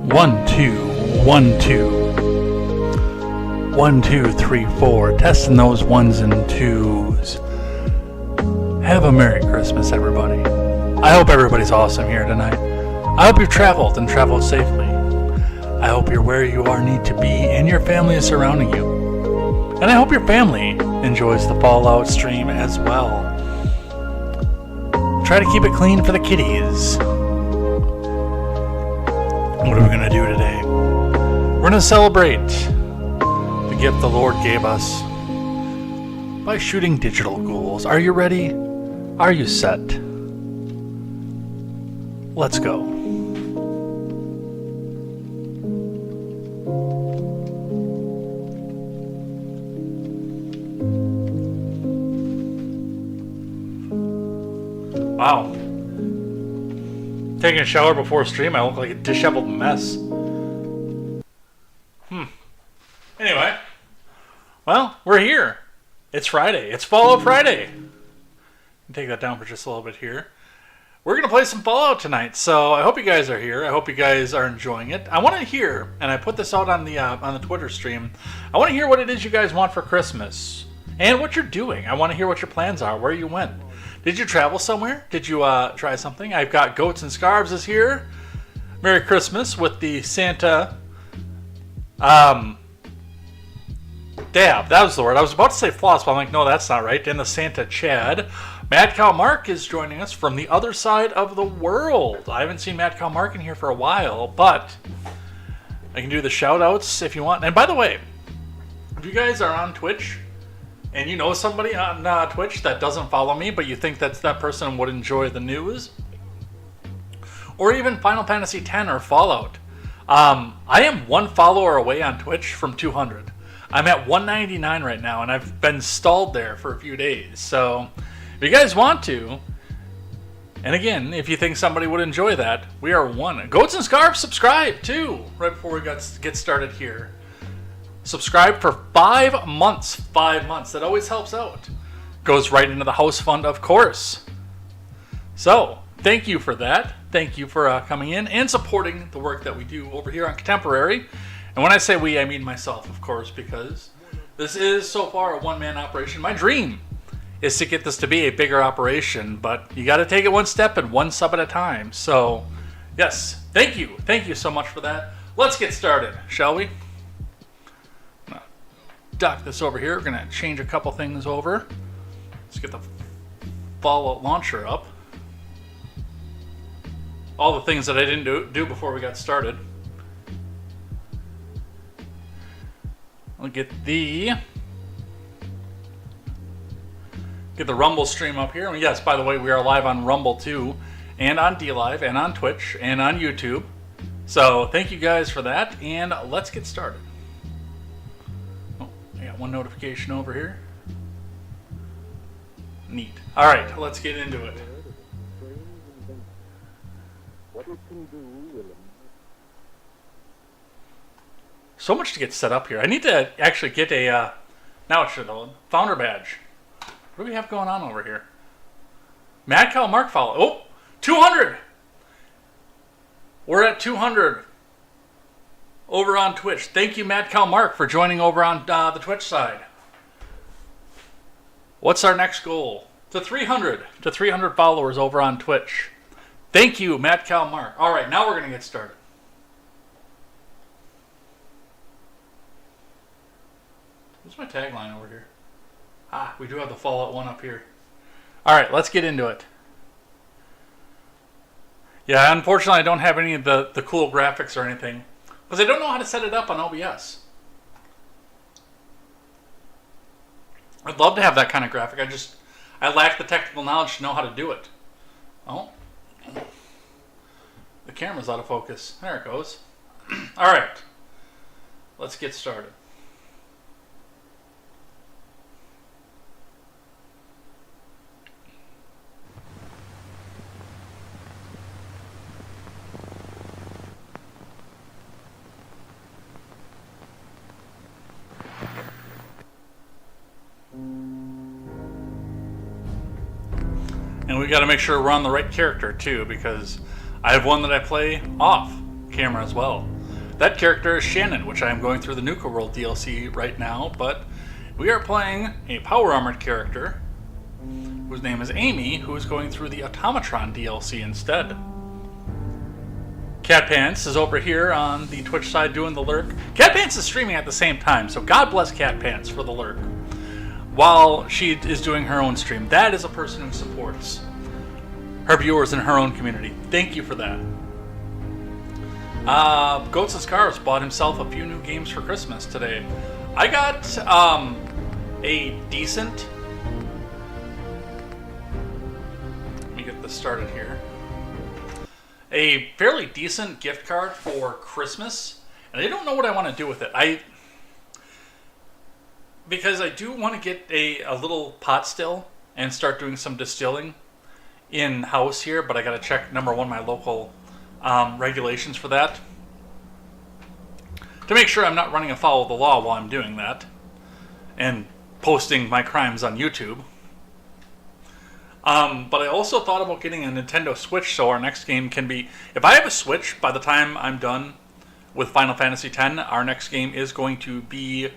1, 2, 1, 2. 1, 2, 3, 4. Testing those ones and twos. Have a Merry Christmas, everybody. I hope everybody's awesome here tonight. I hope you've traveled and traveled safely. I hope you're where you are need to be and your family is surrounding you. And I hope your family enjoys the Fallout stream as well. Try to keep it clean for the kiddies. What are we going to do today? We're going to celebrate the gift the Lord gave us by shooting digital ghouls. Are you ready? Are you set? Let's go. Wow. Taking a shower before stream, I look like a disheveled mess. Anyway. Well, we're here. It's Friday. It's Fallout Friday. Take that down for just a little bit here. We're going to play some Fallout tonight, so I hope you guys are here. I hope you guys are enjoying it. I want to hear, and I put this out on the Twitter stream, I want to hear what it is you guys want for Christmas and what you're doing. I want to hear what your plans are, where you went. Did you travel somewhere? Did you try something? I've got Goats and Scarves is here. Merry Christmas with the Santa dab. That was the word. I was about to say floss, but I'm like, no, that's not right. And the Santa Chad. Mad Cow Mark is joining us from the other side of the world. I haven't seen Mad Cow Mark in here for a while, but I can do the shout outs if you want. And by the way, if you guys are on Twitch and you know somebody on Twitch that doesn't follow me, but you think that person would enjoy the news, or even Final Fantasy X or Fallout, I am one follower away on Twitch from 200. I'm at 199 right now, and I've been stalled there for a few days. So if you guys want to, and again, if you think somebody would enjoy that, we are one. Goats and Scarves, subscribe too, right before we get started here. Subscribe for 5 months. 5 months. That always helps out. Goes right into the house fund, of course. So thank you for that. Thank you for coming in and supporting the work that we do over here on Contemporary. And when I say we, I mean myself, of course, because this is so far a one-man operation. My dream is to get this to be a bigger operation, but you got to take it one step and one sub at a time. So, yes, thank you. Thank you so much for that. Let's get started, shall we? I'm going to dock this over here. We're going to change a couple things over. Let's get the Fallout launcher up. All the things that I didn't do before we got started. We'll get the Rumble stream up here. And yes, by the way, we are live on Rumble too, and on DLive, and on Twitch, and on YouTube. So thank you guys for that, and let's get started. Oh, I got one notification over here. Neat. All right, let's get into it. So much to get set up here. I need to actually get a, now it should hold, founder badge. What do we have going on over here? Mad Cow Mark follow. Oh, 200! We're at 200 over on Twitch. Thank you, Mad Cow Mark, for joining over on the Twitch side. What's our next goal? To 300 followers over on Twitch. Thank you, Mad Cow Mark. All right, now we're going to get started. What's my tagline over here? Ah, we do have the Fallout 1 up here. All right, let's get into it. Yeah, unfortunately, I don't have any of the cool graphics or anything, because I don't know how to set it up on OBS. I'd love to have that kind of graphic. I lack the technical knowledge to know how to do it. Oh, the camera's out of focus. There it goes. All right, let's get started. And we got to make sure we're on the right character too, because I have one that I play off camera as well. That character is Shannon, which I am going through the Nuka World DLC right now, but we are playing a Power Armored character whose name is Amy, who is going through the Automatron DLC instead. Cat Pants is over here on the Twitch side doing the lurk. Cat Pants is streaming at the same time, so God bless Cat Pants for the lurk. While she is doing her own stream. That is a person who supports her viewers in her own community. Thank you for that. Goats and Scarves bought himself a few new games for Christmas today. I got a decent... Let me get this started here. A fairly decent gift card for Christmas. And I don't know what I want to do with it. Because I do want to get a little pot still and start doing some distilling in-house here. But I got to check, number one, my local... regulations for that, to make sure I'm not running afoul of the law while I'm doing that and posting my crimes on YouTube. But I also thought about getting a Nintendo Switch so our next game can be... If I have a Switch, by the time I'm done with Final Fantasy X, our next game is going to be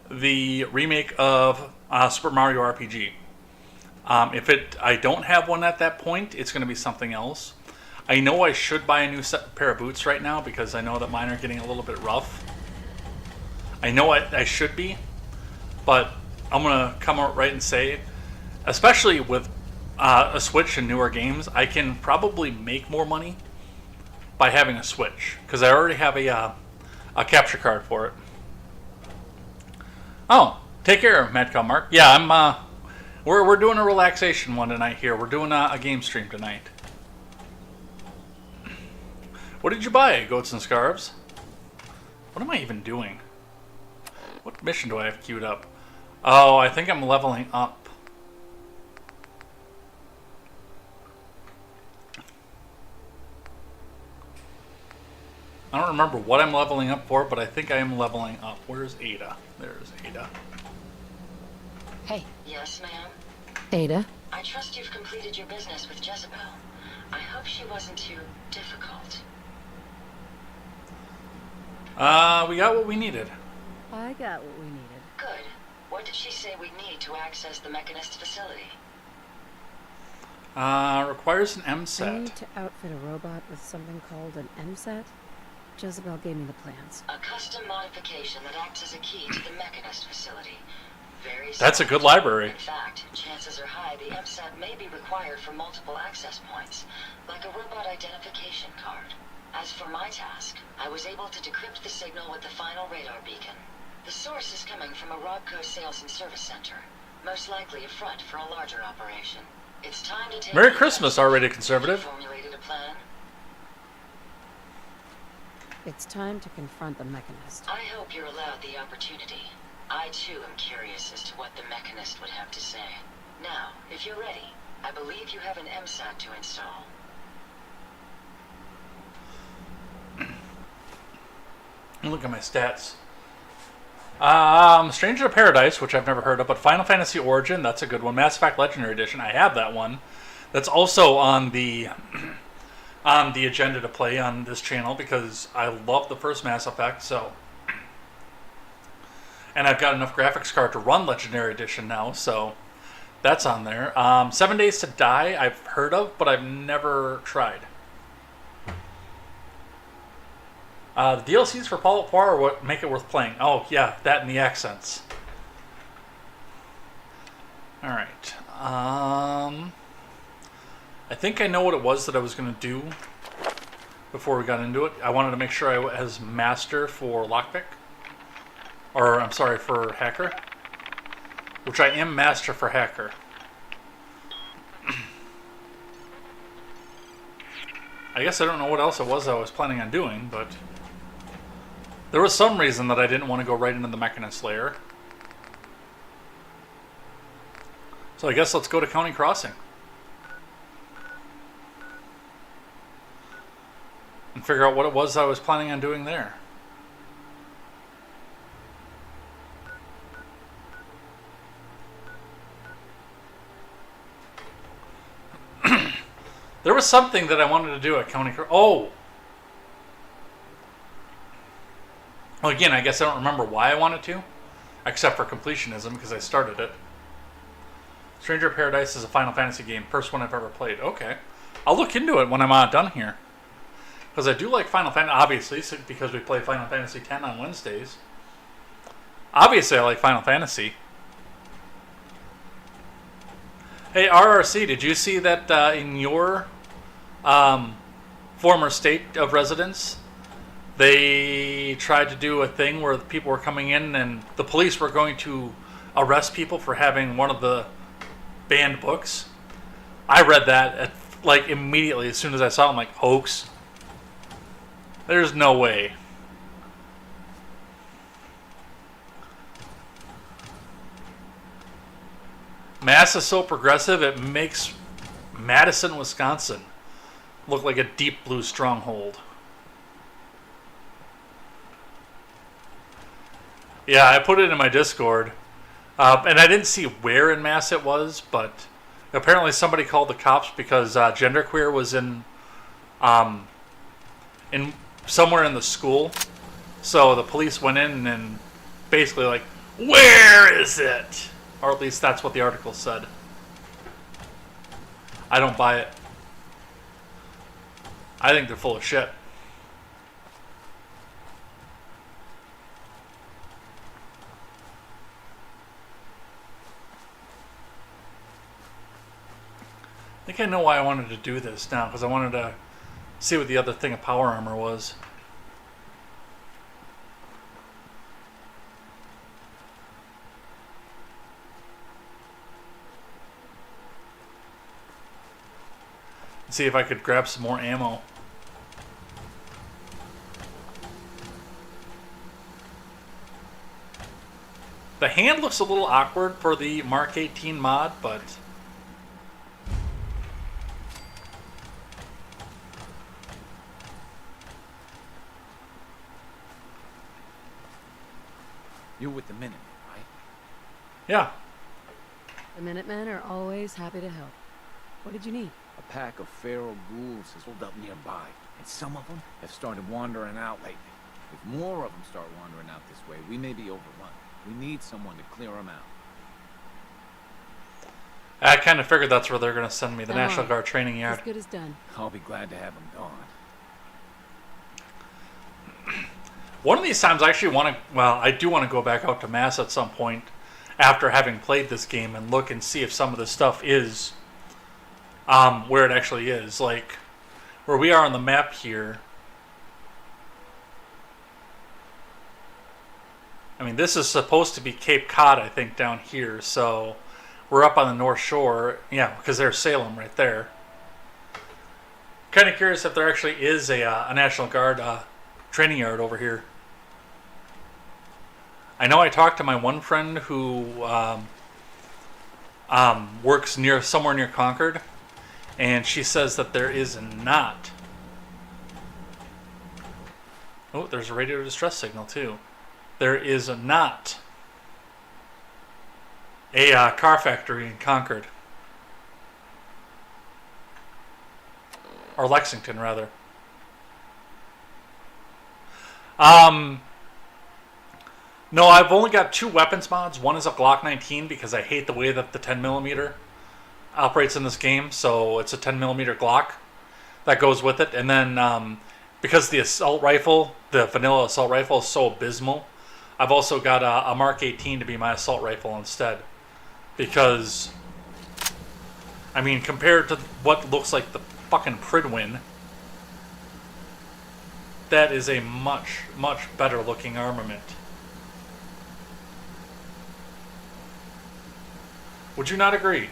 the remake of Super Mario RPG. If I don't have one at that point, it's going to be something else. I know I should buy a new pair of boots right now because I know that mine are getting a little bit rough. I know I should be, but I'm going to come out right and say, especially with a Switch and newer games, I can probably make more money by having a Switch because I already have a capture card for it. Oh, take care, Mad Cow Mark. Yeah, we're doing a relaxation one tonight here. We're doing a game stream tonight. What did you buy, Goats and Scarves? What am I even doing? What mission do I have queued up? Oh, I think I'm leveling up. I don't remember what I'm leveling up for, but I think I am leveling up. Where's Ada? There's Ada. Hey. Yes, ma'am? Ada? I trust you've completed your business with Jezebel. I hope she wasn't too difficult. We got what we needed. I got what we needed. Good. What did she say we need to access the Mechanist facility? Requires an I MSET. need to outfit a robot with something called an MSET. Jezebel gave me the plans. A custom modification that acts as a key to the Mechanist facility. Very That's a good library. In fact, chances are high the MSET may be required for multiple access points, like a robot identification card. As for my task, I was able to decrypt the signal with the final radar beacon. The source is coming from a Robco sales and service center, most likely a front for a larger operation. It's time to take... Merry Christmas, R-rated conservative. Formulated a plan? It's time to confront the Mechanist. I hope you're allowed the opportunity. I too am curious as to what the Mechanist would have to say. Now, if you're ready, I believe you have an MSAT to install. Look at my stats. Stranger of Paradise, which I've never heard of, but Final Fantasy Origin, that's a good one. Mass Effect Legendary Edition, I have that one. That's also on the agenda to play on this channel because I love the first Mass Effect, so... And I've got enough graphics card to run Legendary Edition now, so that's on there. 7 Days to Die, I've heard of, but I've never tried. The DLCs for Fallout 4 are what make it worth playing. Oh, yeah, that and the accents. Alright. I think I know what it was that I was going to do before we got into it. I wanted to make sure I was master for lockpick. Or, I'm sorry, for hacker. Which I am master for hacker. I guess I don't know what else it was I was planning on doing, but... There was some reason that I didn't want to go right into the Mechanist layer. So I guess let's go to County Crossing. And figure out what it was I was planning on doing there. There was something that I wanted to do at County Crossing. Oh! Well, again, I guess I don't remember why I wanted to, except for completionism, because I started it. Stranger of Paradise is a Final Fantasy game. First one I've ever played. Okay. I'll look into it when I'm done here. Because I do like Final Fantasy, obviously, because we play Final Fantasy X on Wednesdays. Obviously, I like Final Fantasy. Hey, RRC, did you see that in your former state of residence, they tried to do a thing where people were coming in and the police were going to arrest people for having one of the banned books? I read that immediately as soon as I saw it. I'm like, hoax. There's no way. Mass is so progressive, it makes Madison, Wisconsin look like a deep blue stronghold. Yeah, I put it in my Discord. And I didn't see where in Mass it was, but apparently somebody called the cops because genderqueer was in somewhere in the school. So the police went in and basically like, where is it? Or at least that's what the article said. I don't buy it. I think they're full of shit. I think I know why I wanted to do this now, because I wanted to see what the other thing of power armor was. See if I could grab some more ammo. The hand looks a little awkward for the Mark 18 mod, but you're with the Minutemen, right? yeah. The Minutemen are always happy to help. What did you need? A pack of feral ghouls has rolled up nearby, and some of them have started wandering out lately. If more of them start wandering out this way, we may be overrun. We need someone to clear them out. I kind of figured that's where they're going to send me, the Don't National worry. Guard training yard. As good as done. I'll be glad to have them gone. One of these times I actually want to, well, I do want to go back out to Mass at some point after having played this game and look and see if some of this stuff is where it actually is. Like, where we are on the map here. I mean, this is supposed to be Cape Cod, I think, down here. So, we're up on the North Shore. Yeah, because there's Salem right there. Kind of curious if there actually is a National Guard training yard over here. I know I talked to my one friend who works somewhere near Concord, and she says that there is not. Oh, there's a radio distress signal too. There is not a car factory in Concord. Or Lexington, rather. No, I've only got 2 weapons mods. One is a Glock 19 because I hate the way that the 10mm operates in this game. So it's a 10mm Glock that goes with it. And then because the assault rifle, the vanilla assault rifle is so abysmal, I've also got a Mark 18 to be my assault rifle instead. Because, I mean, compared to what looks like the fucking Pridwin, that is a much, much better looking armament. Would you not agree?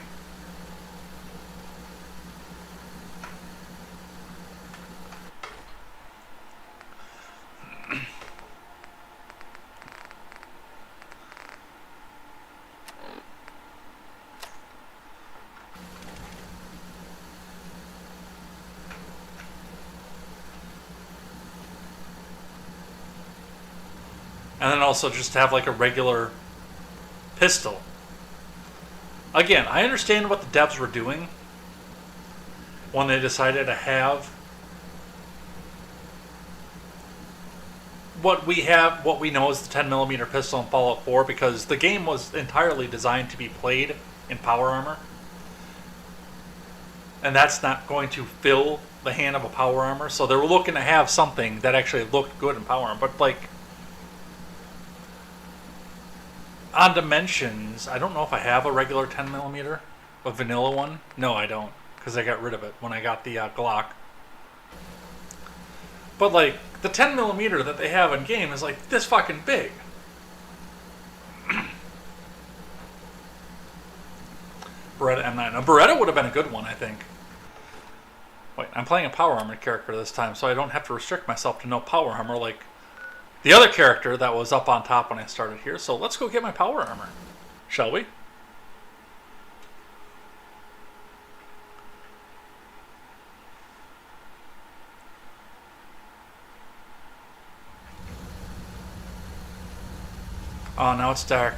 And then also just have like a regular pistol. Again, I understand what the devs were doing when they decided to have what we know is the 10mm pistol in Fallout 4, because the game was entirely designed to be played in power armor. And that's not going to fill the hand of a power armor, so they were looking to have something that actually looked good in power armor. But like on dimensions, I don't know if I have a regular 10mm, a vanilla one. No, I don't, because I got rid of it when I got the Glock. But like the 10mm that they have in game is like this fucking big. Beretta M9. Now, Beretta would have been a good one, I think. Wait, I'm playing a power armor character this time, so I don't have to restrict myself to no power armor like the other character that was up on top when I started here. So let's go get my power armor, shall we? Oh, now it's dark.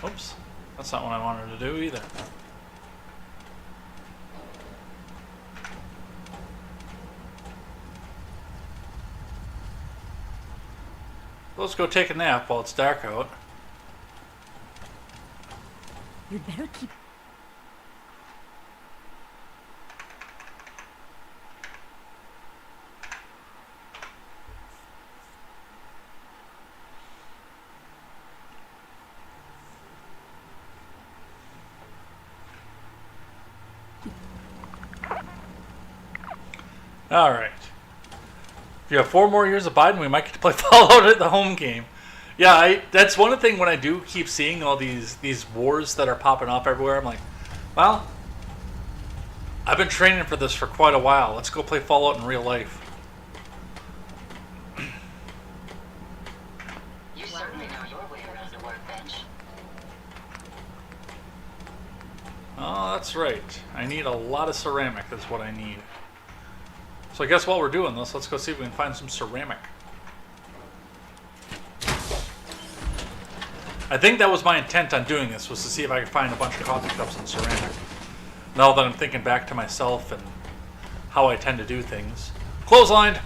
Oops. That's not what I wanted to do either. Let's go take a nap while it's dark out. You'd better keep... Alright. If you have 4 more years of Biden, we might get to play Fallout at the home game. Yeah, that's one thing when I do keep seeing all these wars that are popping up everywhere. I'm like, well, I've been training for this for quite a while. Let's go play Fallout in real life. You certainly know your way around a workbench. Oh, that's right. I need a lot of ceramic is what I need. So I guess while we're doing this, let's go see if we can find some ceramic. I think that was my intent on doing this, was to see if I could find a bunch of coffee cups and ceramic. Now that I'm thinking back to myself and how I tend to do things. Clotheslined!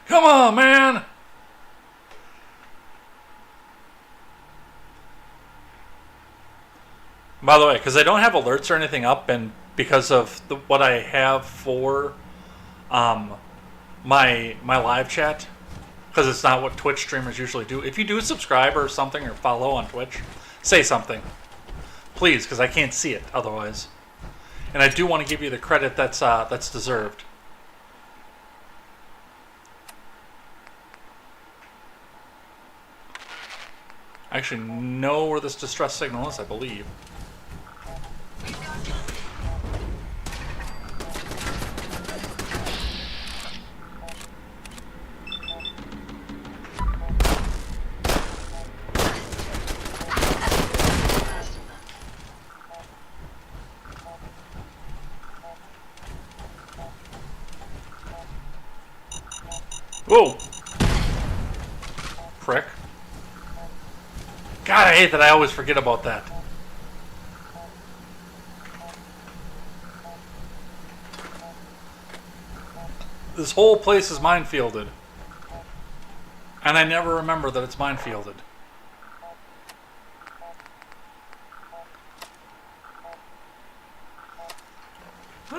Come on, man! By the way, because I don't have alerts or anything up, and because of what I have for my live chat, because it's not what Twitch streamers usually do. If you do subscribe or something or follow on Twitch, say something, please, because I can't see it otherwise. And I do want to give you the credit that's deserved. I actually know where this distress signal is, I believe. Whoa! Prick. God, I hate that I always forget about that. This whole place is minefielded. And I never remember that it's minefielded.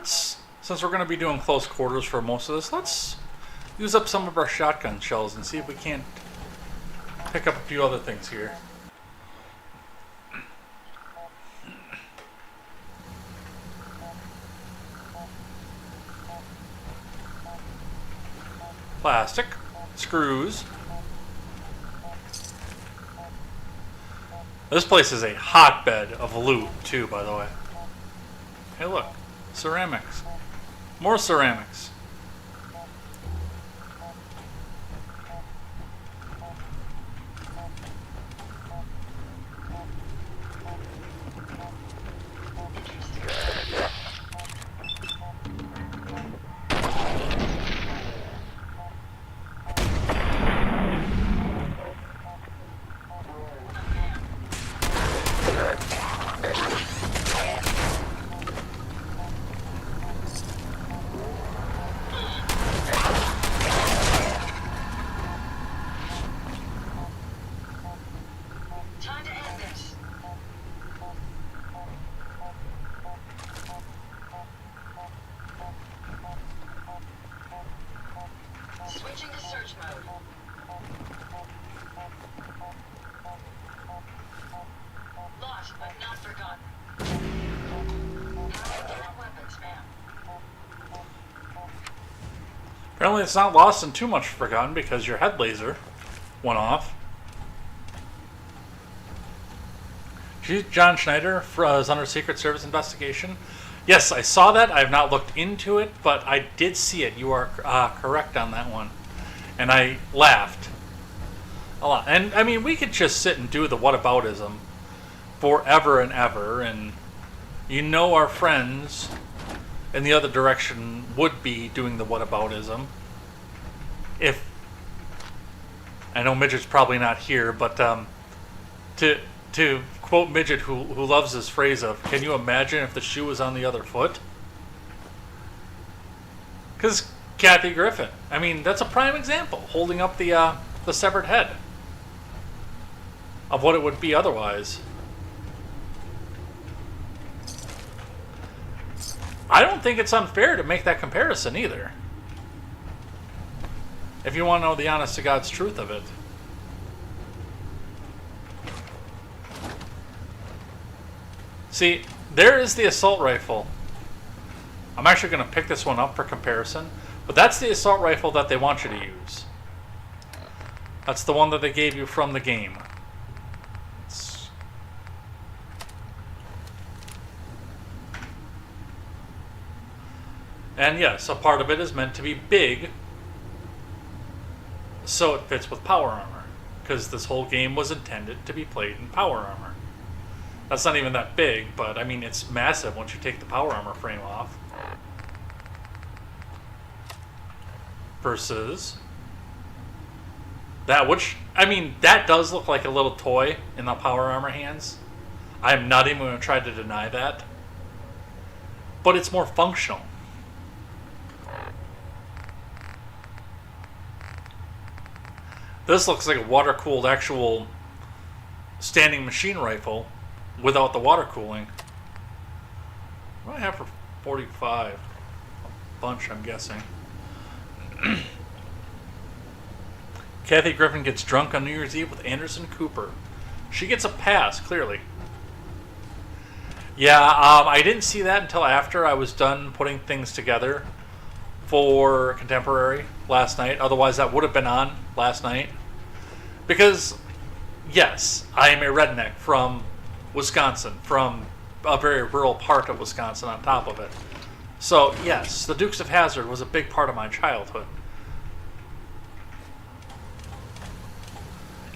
Since we're going to be doing close quarters for most of this, let's use up some of our shotgun shells and see if we can't pick up a few other things here. Plastic, screws. This place is a hotbed of loot too, by the way. Hey look, ceramics. More ceramics. engage mode. Lost but not forgotten. Power down weapons, ma'am. Apparently it's not lost and too much forgotten because your head laser went off. John Schneider is under Secret Service investigation. Yes, I saw that. I have not looked into it, but I did see it. You are correct on that one. And I laughed a lot. And, I mean, we could just sit and do the whataboutism forever and ever. And you know our friends in the other direction would be doing the whataboutism. If... I know Midget's probably not here, but to quote Midget, who loves this phrase of, can you imagine if the shoe was on the other foot? Because Kathy Griffin, I mean, that's a prime example, holding up the severed head of what it would be otherwise. I don't think it's unfair to make that comparison either. If you want to know the honest to God's truth of it. See, there is the assault rifle. I'm actually going to pick this one up for comparison. But that's the assault rifle that they want you to use. That's the one that they gave you from the game. And yes, a part of it is meant to be big, so it fits with power armor. Because this whole game was intended to be played in power armor. That's not even that big, but I mean, it's massive once you take the power armor frame off. Versus that, which, I mean, that does look like a little toy in the power armor hands. I'm not even going to try to deny that. But it's more functional. This looks like a water-cooled actual standing machine rifle without the water cooling. What do I have for 45? A bunch, I'm guessing. Kathy Griffin gets drunk on New Year's Eve with Anderson Cooper. She gets a pass, clearly. Yeah, I didn't see that until after I was done putting things together for Contemporary last night. Otherwise, that would have been on last night. Because, yes, I am a redneck from Wisconsin, from a very rural part of Wisconsin on top of it. So, yes, the Dukes of Hazzard was a big part of my childhood.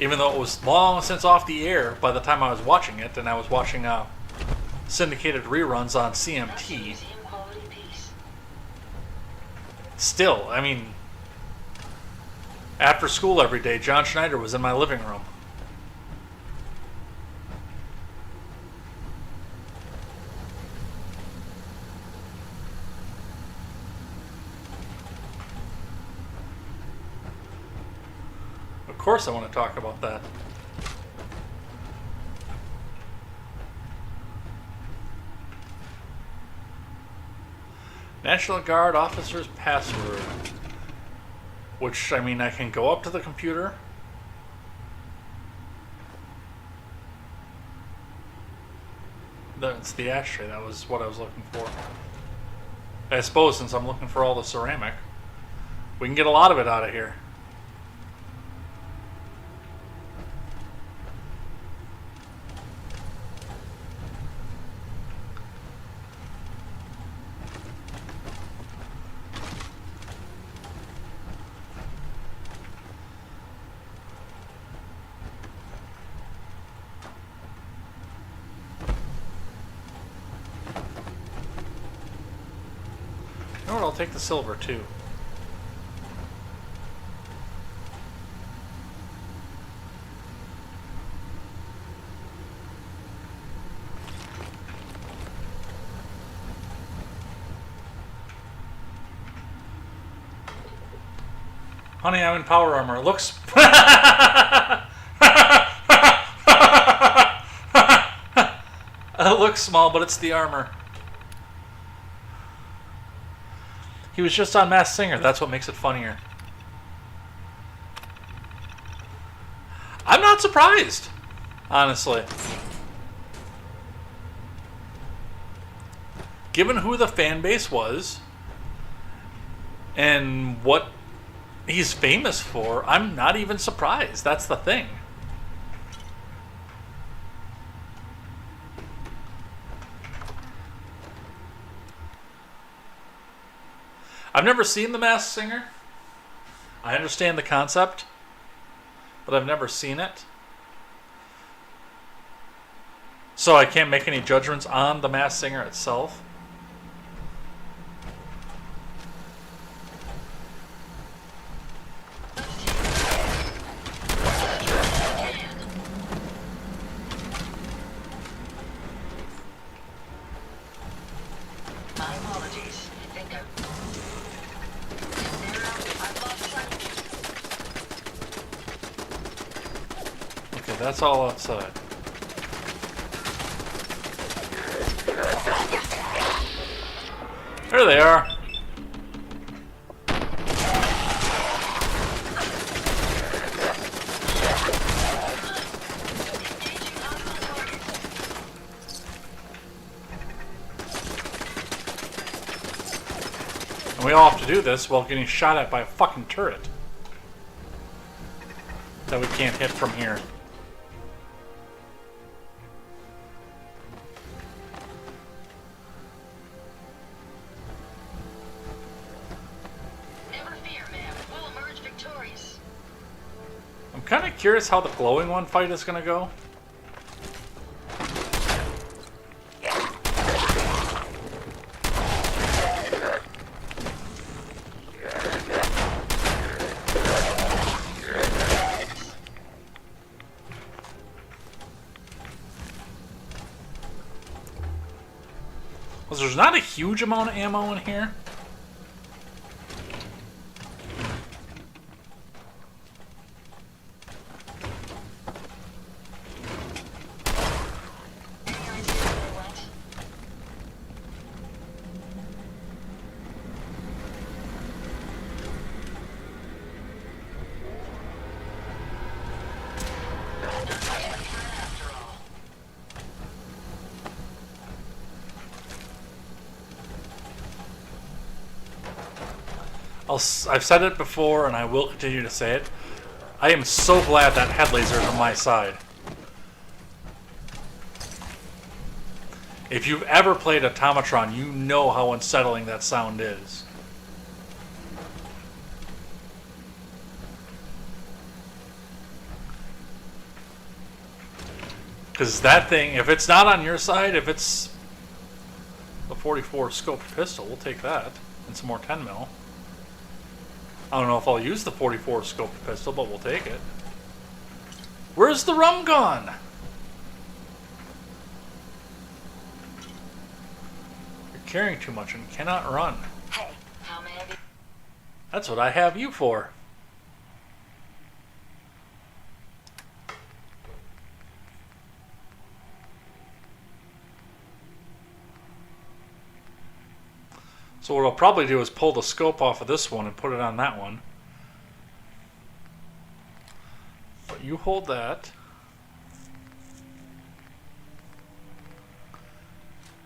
Even though it was long since off the air by the time I was watching it, and I was watching syndicated reruns on CMT. Still, I mean, after school every day, John Schneider was in my living room. Of course I want to talk about that. National Guard officer's password. Which, I mean, I can go up to the computer. That's the ashtray. That was what I was looking for. I suppose since I'm looking for all the ceramic, we can get a lot of it out of here. You know what, I'll take the silver too. Honey, I'm in power armor. It looks... It looks small, but it's the armor. He was just on Masked Singer. That's what makes it funnier. I'm not surprised, honestly. Given who the fan base was and what he's famous for, I'm not even surprised. That's the thing. I've never seen The Masked Singer. I understand the concept, but I've never seen it. So I can't make any judgments on The Masked Singer itself. My apologies. I think I've lost sight of you. Okay, that's all outside. There they are. And we all have to do this while getting shot at by a fucking turret that we can't hit from here. Never fear, ma'am. We'll emerge victorious. I'm kind of curious how the glowing one fight is going to go. Because there's not a huge amount of ammo in here. Any idea where they went? Not much of a threat after all. I've said it before and I will continue to say it. I am so glad that head laser is on my side. If you've ever played Automatron, you know how unsettling that sound is. Because that thing, if it's not on your side, if it's the 44 scoped pistol, we'll take that. And some more 10 mil. I don't know if I'll use the 44 scoped pistol, but we'll take it. Where's the rum gone? You're carrying too much and cannot run. Hey, how may I be? That's what I have you for. So what I'll probably do is pull the scope off of this one and put it on that one. But you hold that.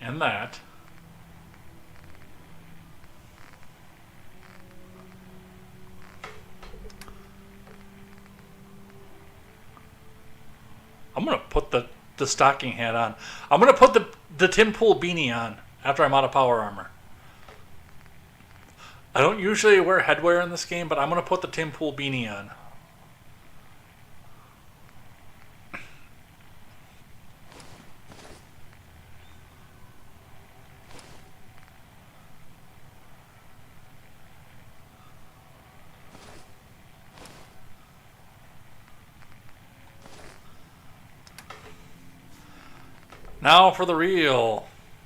And that. I'm going to put the stocking hat on. I'm going to put the Tim Pool beanie on after I'm out of power armor. I don't usually wear headwear in this game, but I'm going to put the Tim Pool beanie on. Now for the real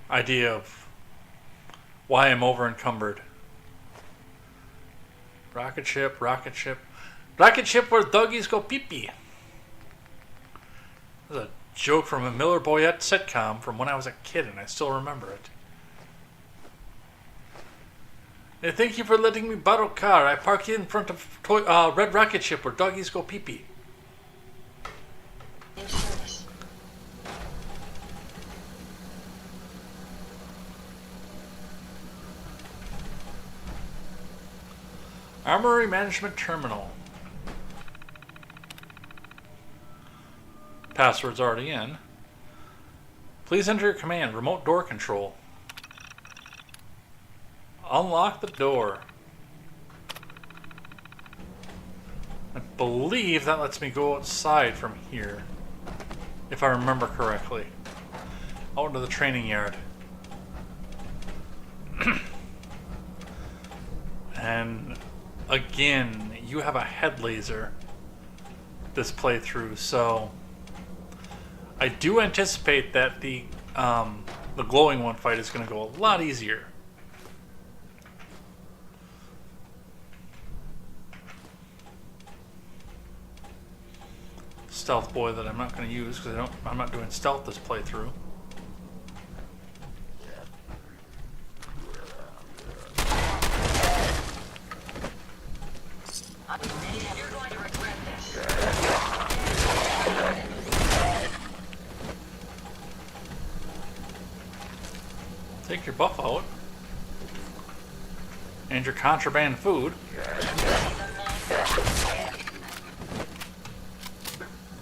idea of why I'm over encumbered. Rocket ship, rocket ship. Rocket ship where doggies go pee-pee. That's a joke from a Miller Boyette sitcom from when I was a kid, and I still remember it. Hey, thank you for letting me borrow car. I park in front of Red Rocket Ship where doggies go pee-pee. Armory Management Terminal. Password's already in. Please enter your command. Remote door control. Unlock the door. I believe that lets me go outside from here, if I remember correctly. Out into the training yard. And again, you have a head laser this playthrough, so I do anticipate that the glowing one fight is going to go a lot easier. Stealth boy that I'm not going to use because I'm not doing stealth this playthrough. You're going to regret this. Take your buff out. And your contraband food.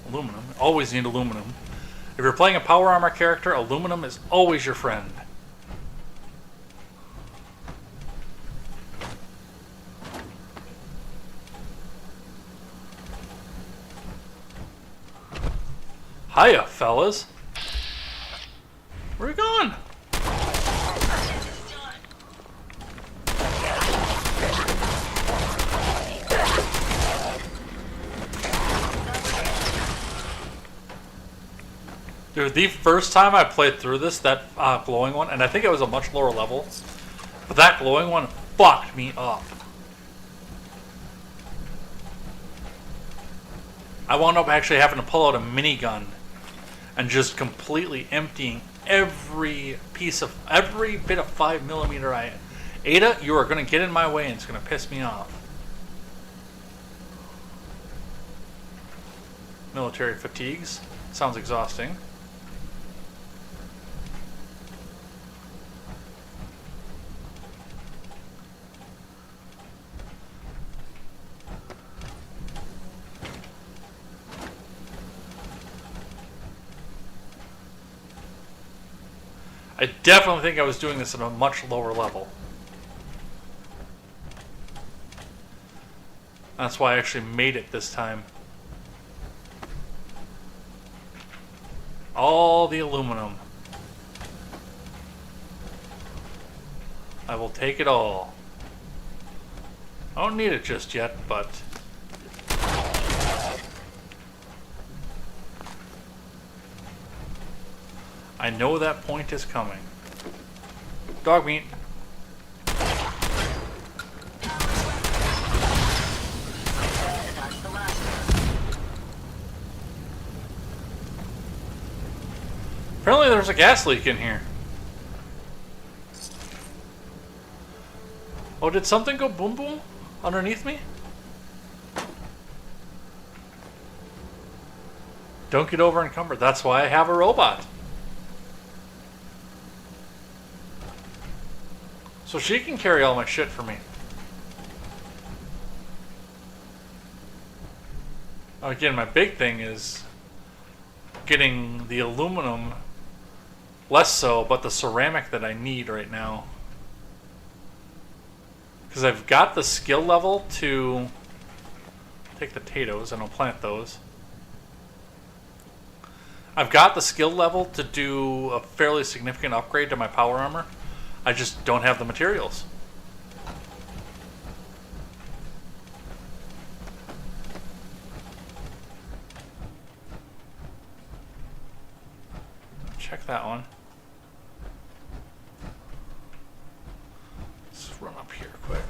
Aluminum. Always need aluminum. If you're playing a power armor character, aluminum is always your friend. Hiya, fellas. Where are you going? Dude, the first time I played through this, that glowing one, and I think it was a much lower level, but that glowing one fucked me up. I wound up actually having to pull out a minigun and just completely emptying every bit of 5mm Ada, you are going to get in my way and it's going to piss me off. Military fatigues. Sounds exhausting. I definitely think I was doing this at a much lower level. That's why I actually made it this time. All the aluminum. I will take it all. I don't need it just yet, but... I know that point is coming. Dog meat. Apparently there's a gas leak in here. Oh, did something go boom boom underneath me? Don't get over encumbered. That's why I have a robot. So she can carry all my shit for me. Again, my big thing is getting the aluminum, less so, but the ceramic that I need right now. Because I've got the skill level to take the potatoes and I'll plant those. I've got the skill level to do a fairly significant upgrade to my power armor. I just don't have the materials. Check that one. Let's run up here quick.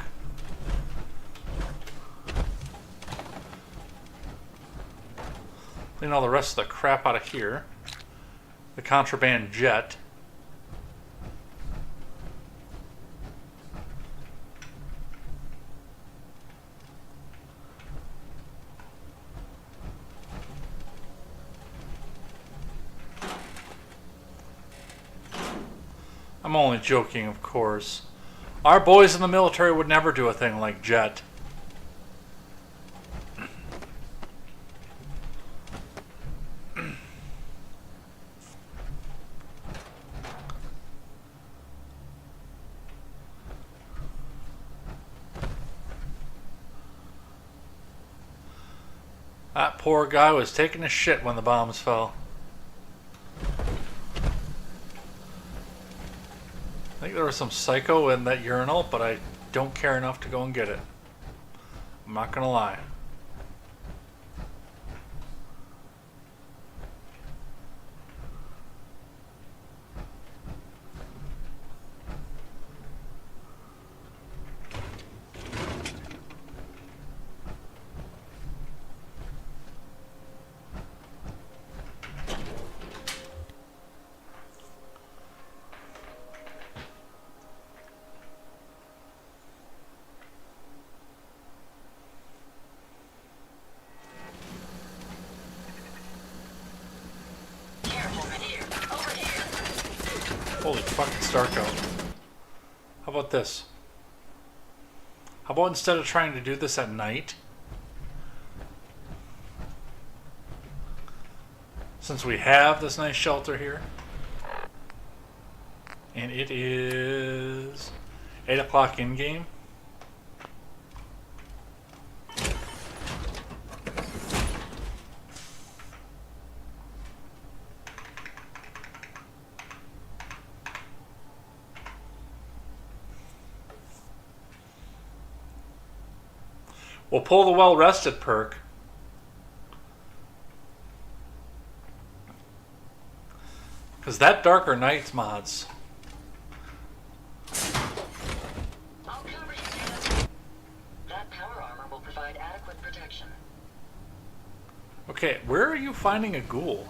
Clean all the rest of the crap out of here. The contraband jet. I'm only joking, of course. Our boys in the military would never do a thing like jet. That poor guy was taking a shit when the bombs fell. I think there was some psycho in that urinal, but I don't care enough to go and get it. I'm not gonna lie. Holy fuck, it's dark out. How about this? How about instead of trying to do this at night, since we have this nice shelter here, and it is 8 o'clock in game. We'll pull the well-rested perk. Because that Darker Nights mods. I'll cover you, Dana. That power armor will provide adequate protection. Okay, where are you finding a ghoul?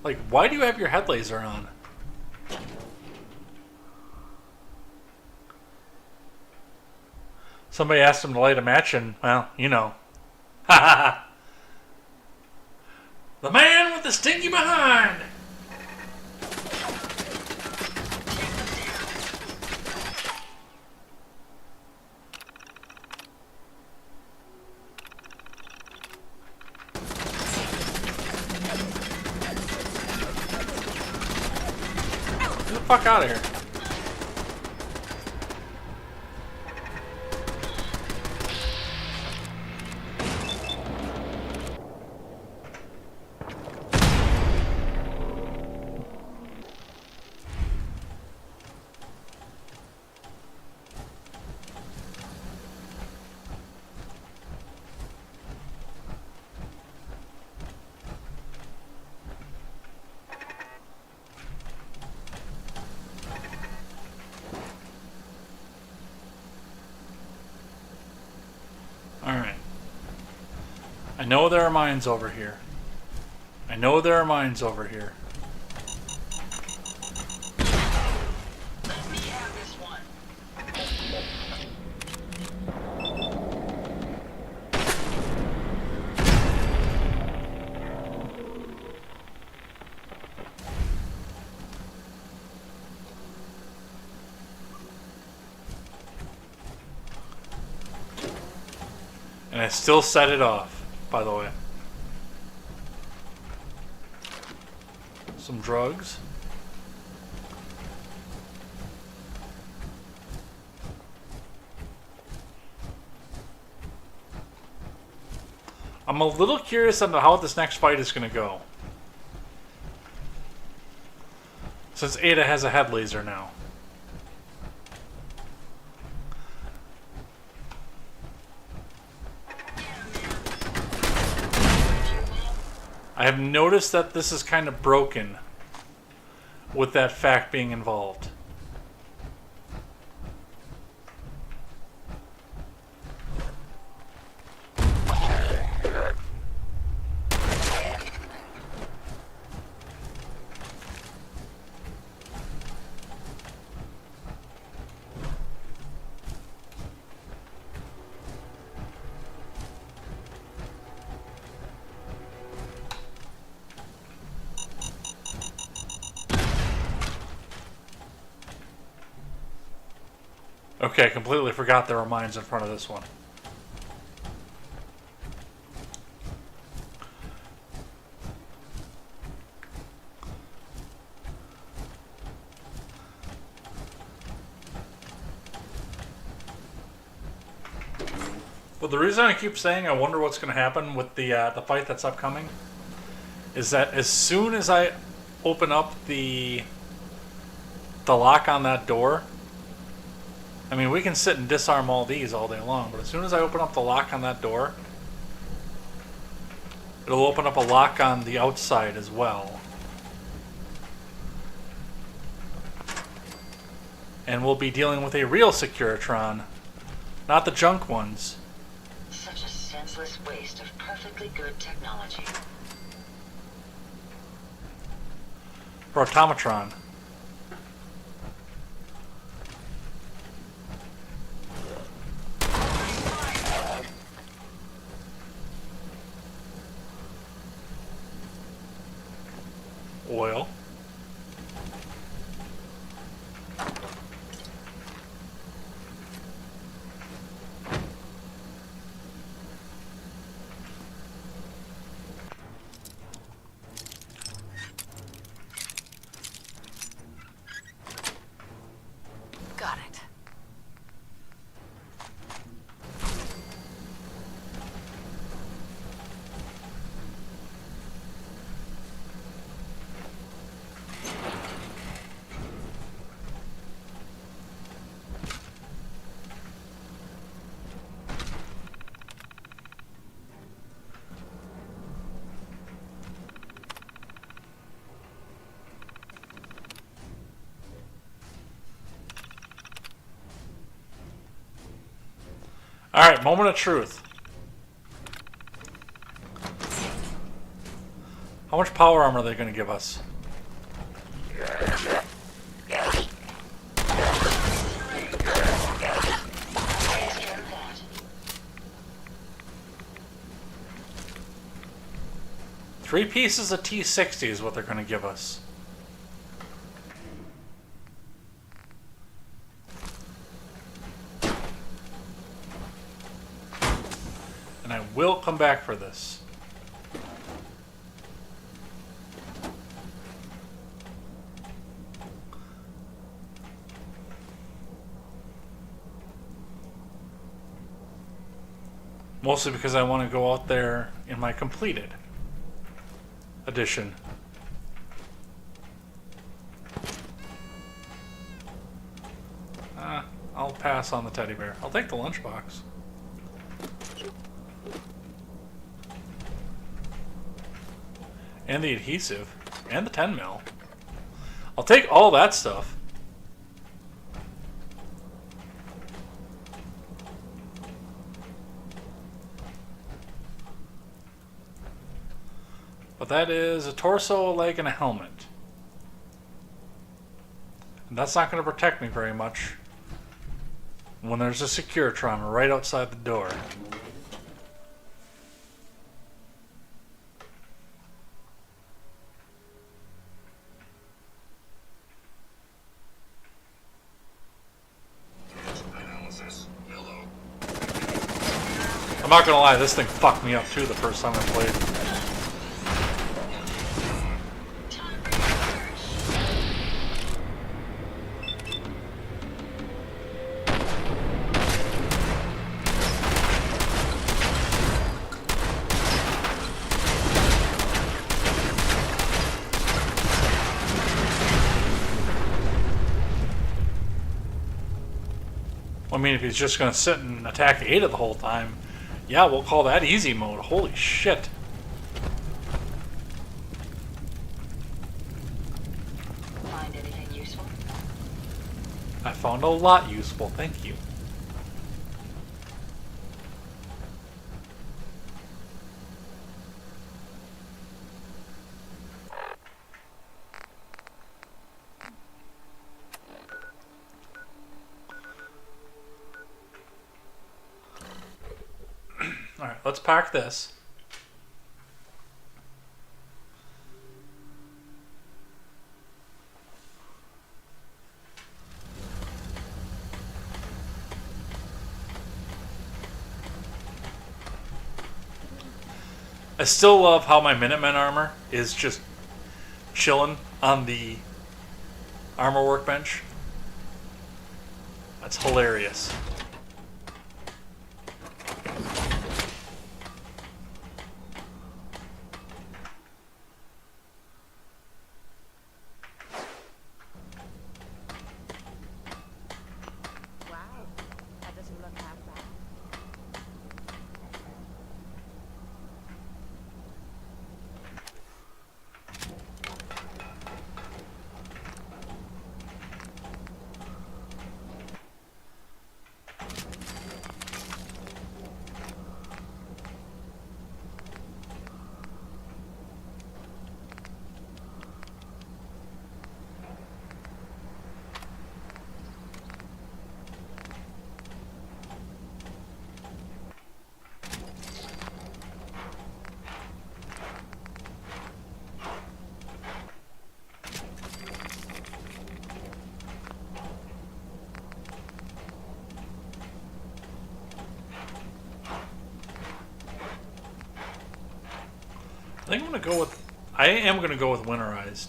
Like, why do you have your head laser on? Somebody asked him to light a match and, well, you know. Ha ha ha! The man with the stinky behind! Get the fuck out of here. Alright. I know there are mines over here. I know there are mines over here. Let me have this one. And I still set it off, by the way. Some drugs. I'm a little curious on how this next fight is going to go. Since Ada has a head laser now. I have noticed that this is kind of broken with that fact being involved. Okay, I completely forgot there were mines in front of this one. Well, the reason I keep saying I wonder what's going to happen with the fight that's upcoming is that as soon as I open up the lock on that door, I mean, we can sit and disarm all these all day long, but as soon as I open up the lock on that door, it'll open up a lock on the outside as well. And we'll be dealing with a real Securitron, not the junk ones. Such a senseless waste of perfectly good technology. For Automatron. Oil. Got it. Alright, moment of truth. How much power armor are they going to give us? Three pieces of T60 is what they're going to give us. And I will come back for this. Mostly because I want to go out there in my completed edition. I'll pass on the teddy bear. I'll take the lunchbox. And the adhesive. And the 10 mil. I'll take all that stuff. But that is a torso, a leg, and a helmet. And that's not going to protect me very much when there's a Securitron right outside the door. I'm not gonna lie, this thing fucked me up too the first time I played. I mean, if he's just gonna sit and attack Ada the whole time, yeah, we'll call that easy mode. Holy shit. Find anything useful? I found a lot useful, thank you. Alright, let's pack this. I still love how my Minutemen armor is just chilling on the armor workbench. That's hilarious. think I'm gonna go with. I am gonna go with winterized.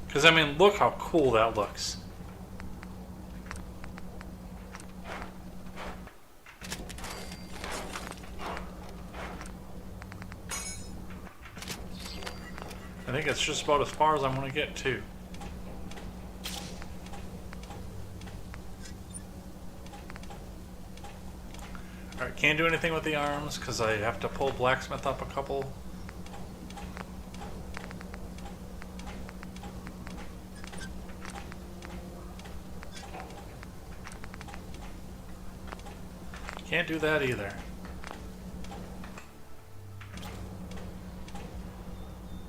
Because, I mean, look how cool that looks. I think it's just about as far as I'm going to get, too. Alright, can't do anything with the arms because I have to pull blacksmith up a couple. Can't do that either.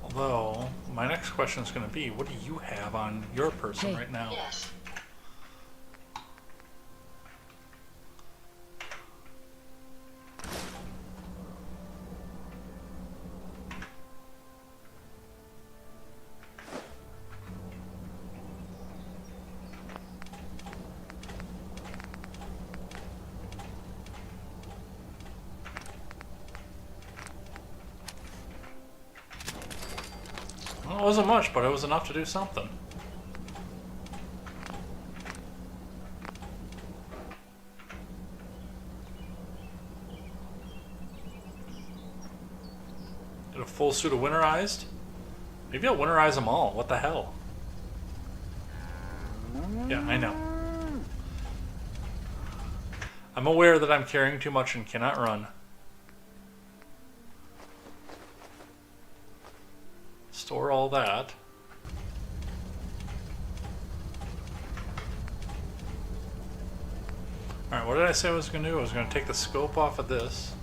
Although, my next question is going to be, what do you have on your person right now? Yes. Well, it wasn't much, but it was enough to do something. Did a full suit of winterized? Maybe I'll winterize them all. What the hell? Yeah, I know. I'm aware that I'm carrying too much and cannot run. Store all that. Alright, what did I say I was going to do? I was going to take the scope off of this.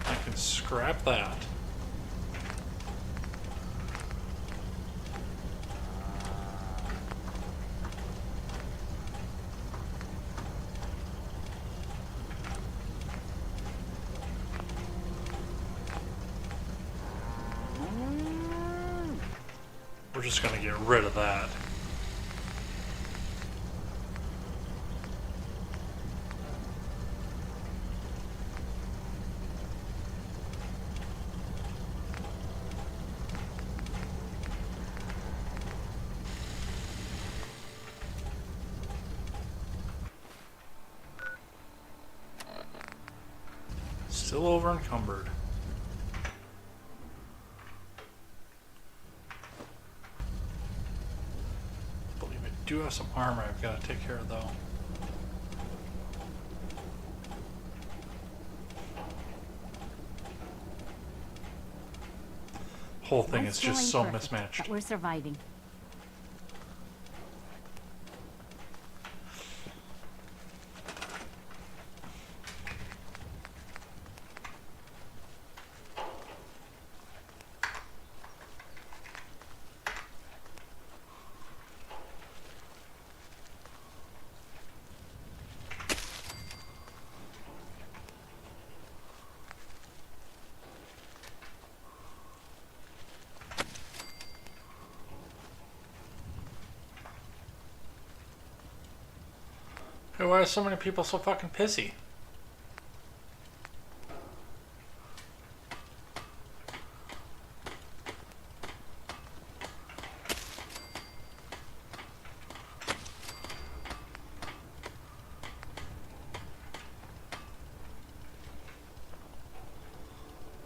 I can scrap that. We're just going to get rid of that. Still over encumbered. I do have some armor I've got to take care of, though. Whole thing is just so mismatched. But we're surviving. Hey, why are so many people so fucking pissy?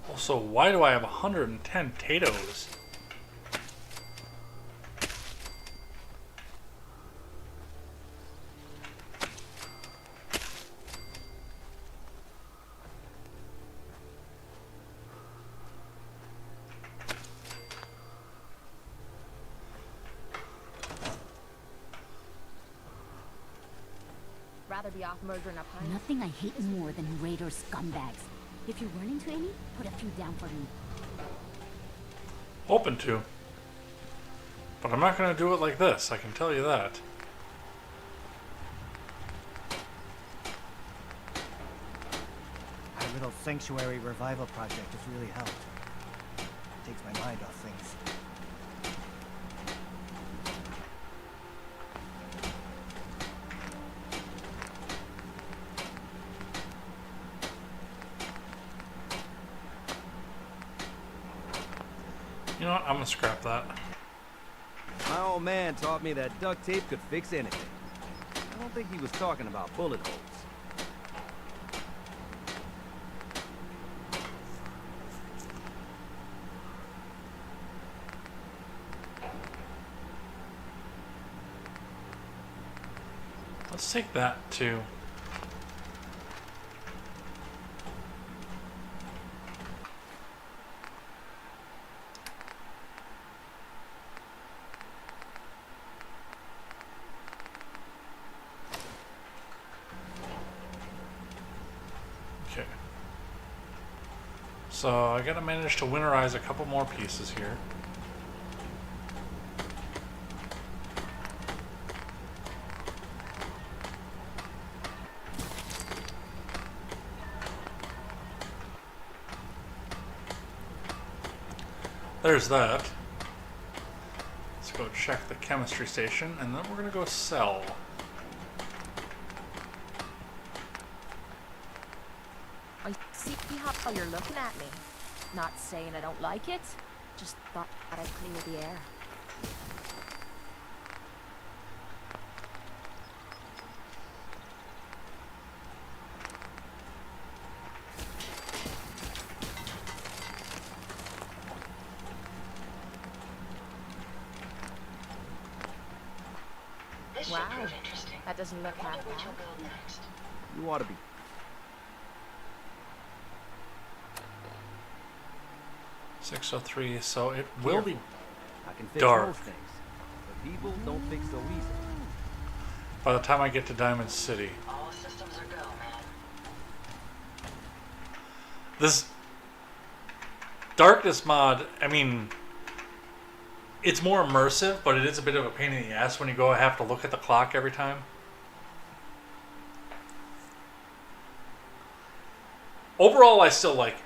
Also, why do I have 110 potatoes? rather be off murdering a pint. Nothing I hate more than raider scumbags. If you run into any, put a few down for me. Open to. But I'm not going to do it like this, I can tell you that. Our little sanctuary revival project has really helped. Takes my mind off things. You know what? I'm going to scrap that. My old man taught me that duct tape could fix anything. I don't think he was talking about bullet holes. Let's take that too. Okay. So I gotta manage to winterize a couple more pieces here. There's that. Let's go check the chemistry station, and then we're gonna go sell. I see how you're looking at me. Not saying I don't like it, just thought I'd clear the air. This should Wow. prove interesting. That doesn't look half Wonder what you'll bad. build next. You ought to be. 603, so it will be I can fix Dark. most things, but people don't fix so easy. by the time I get to Diamond City. All systems are go, man. This Darkness mod, I mean, it's more immersive, but it is a bit of a pain in the ass when you go have to look at the clock every time. Overall, I still like it.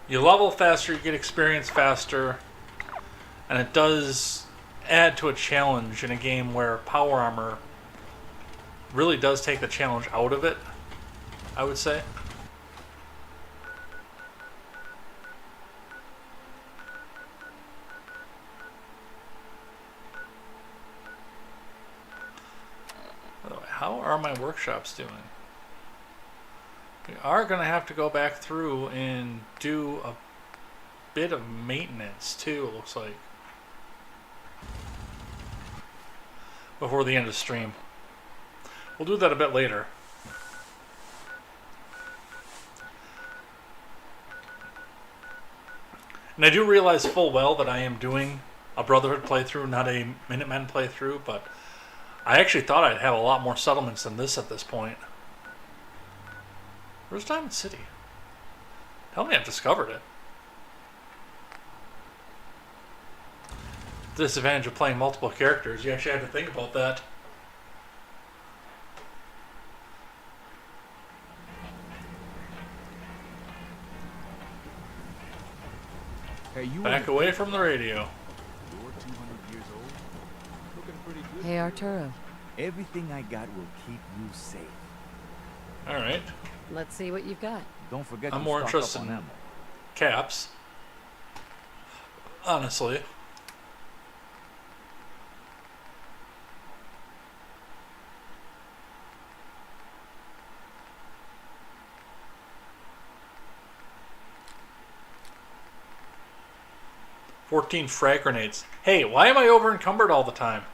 You level faster, you get experience faster, and it does add to a challenge in a game where power armor really does take the challenge out of it, I would say. By the way, how are my workshops doing? We are going to have to go back through and do a bit of maintenance too, it looks like, before the end of stream. We'll do that a bit later. And I do realize full well that I am doing a Brotherhood playthrough, not a Minutemen playthrough, but I actually thought I'd have a lot more settlements than this at this point. Where's Diamond City? Tell me I've discovered it. The disadvantage of playing multiple characters, you actually have to think about that. Hey, you Back away from the radio. You're 200 years old. Looking pretty good. Hey, Arturo. Everything I got will keep you safe. Alright. Let's see what you've got. Don't forget I'm to more stock interested up on in ammo. caps. Honestly. "14 frag grenades. Hey, why am I over encumbered all the time?"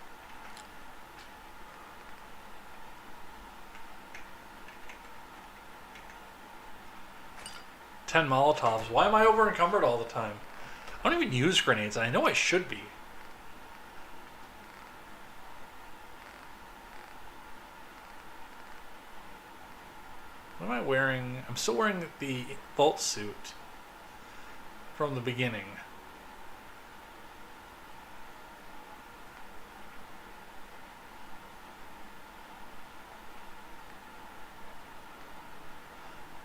10 Molotovs. Why am I over encumbered all the time? I don't even use grenades, and I know I should be. What am I wearing? I'm still wearing the vault suit from the beginning.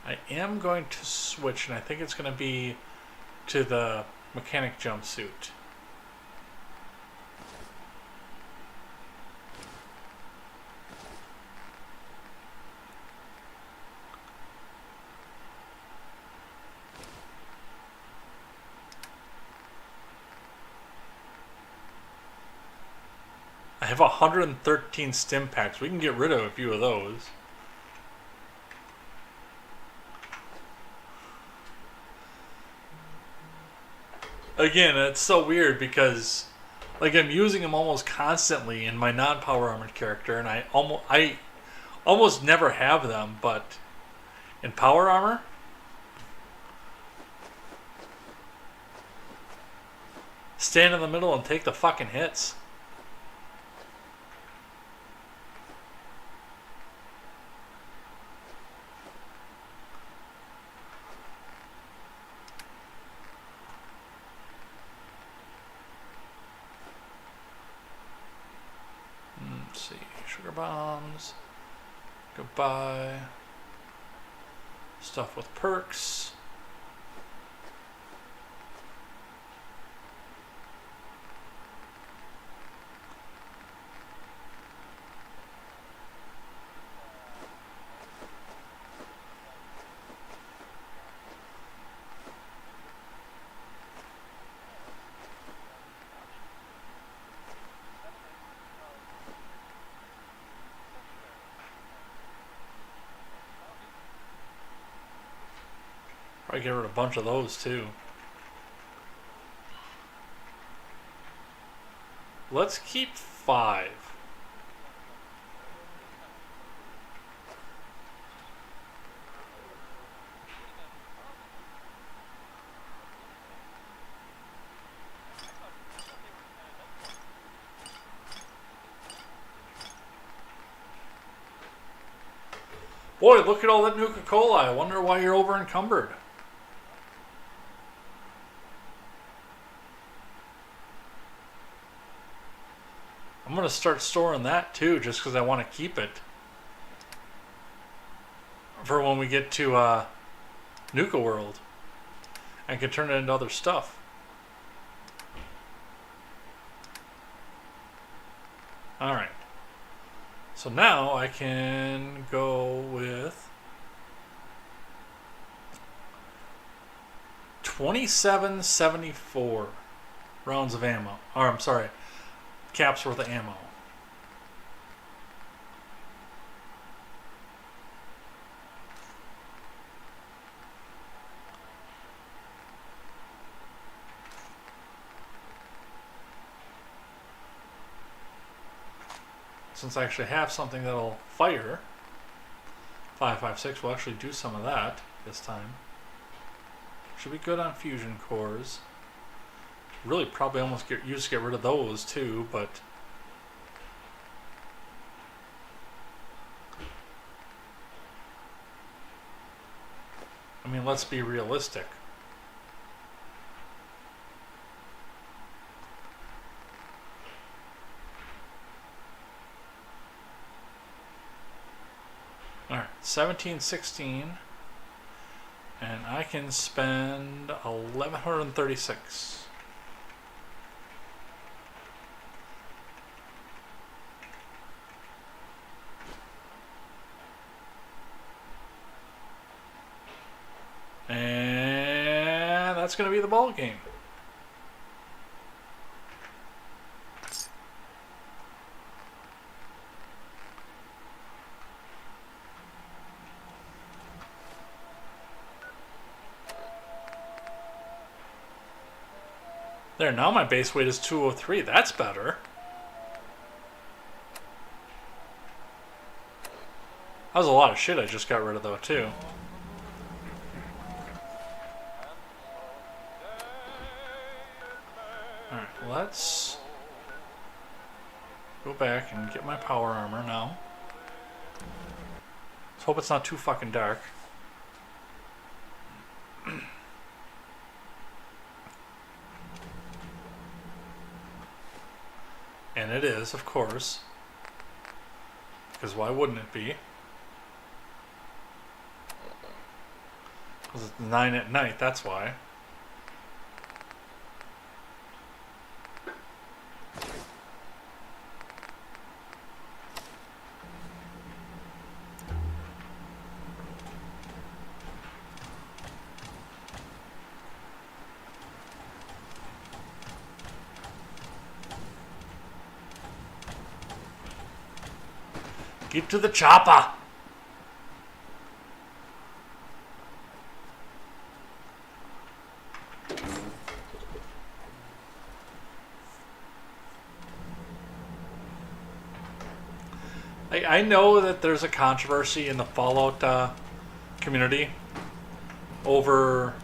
I am going to switch, and I think it's going to be to the mechanic jumpsuit. I have 113 stim packs. We can get rid of a few of those. Again, it's so weird because, like, I'm using them almost constantly in my non-power armored character, and I almost never have them. But in power armor, stand in the middle and take the fucking hits. Let's see, sugar bombs, goodbye, stuff with perks. Probably get rid of a bunch of those too. Let's keep 5. Boy, look at all that Nuka-Cola. I wonder why you're over encumbered. I'm going to start storing that too, just because I want to keep it for when we get to Nuka World and can turn it into other stuff. Alright. So now I can go with 2774 rounds of ammo. Or I'm sorry, caps worth of ammo. Since I actually have something that'll fire, 5.56 will actually do some of that this time. Should be good on fusion cores. Really probably almost get rid of those too, but I mean, let's be realistic. Alright, 1716, and I can spend 1136. And that's going to be the ball game. There, now my base weight is 203. That's better. That was a lot of shit I just got rid of though, too. let's go back and get my power armor now. Let's hope it's not too fucking dark. And it is, of course. Because why wouldn't it be? Because it's 9 at night, that's why. Get to the chopper! I know that there's a controversy in the Fallout community over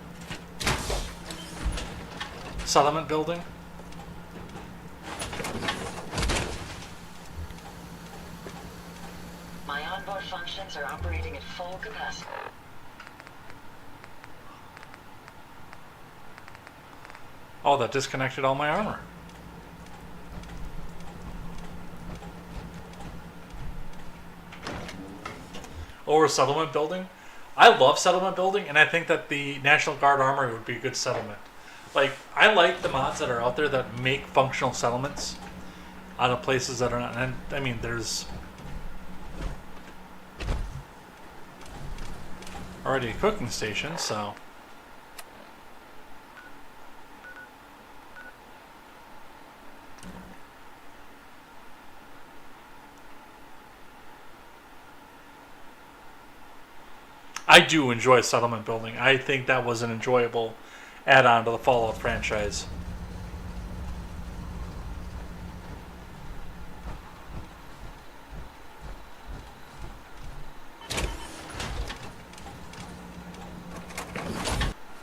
settlement building. My onboard functions are operating at full capacity. Oh, that disconnected all my armor. Over settlement building. I love settlement building, and I think that the National Guard armory would be a good settlement. Like, I like the mods that are out there that make functional settlements out of places that are not. And I mean, there's already a cooking station, so. I do enjoy settlement building. I think that was an enjoyable add-on to the Fallout franchise.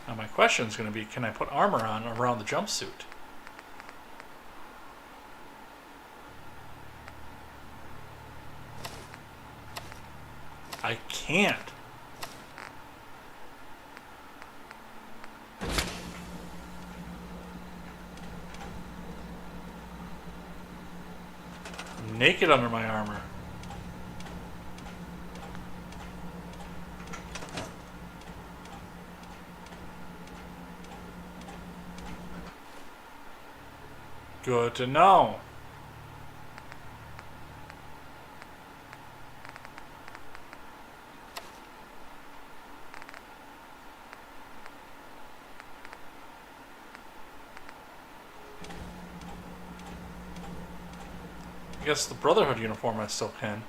Now my question is going to be, can I put armor on around the jumpsuit? I can't. Naked under my armor. Good to know. I guess the Brotherhood uniform I still can.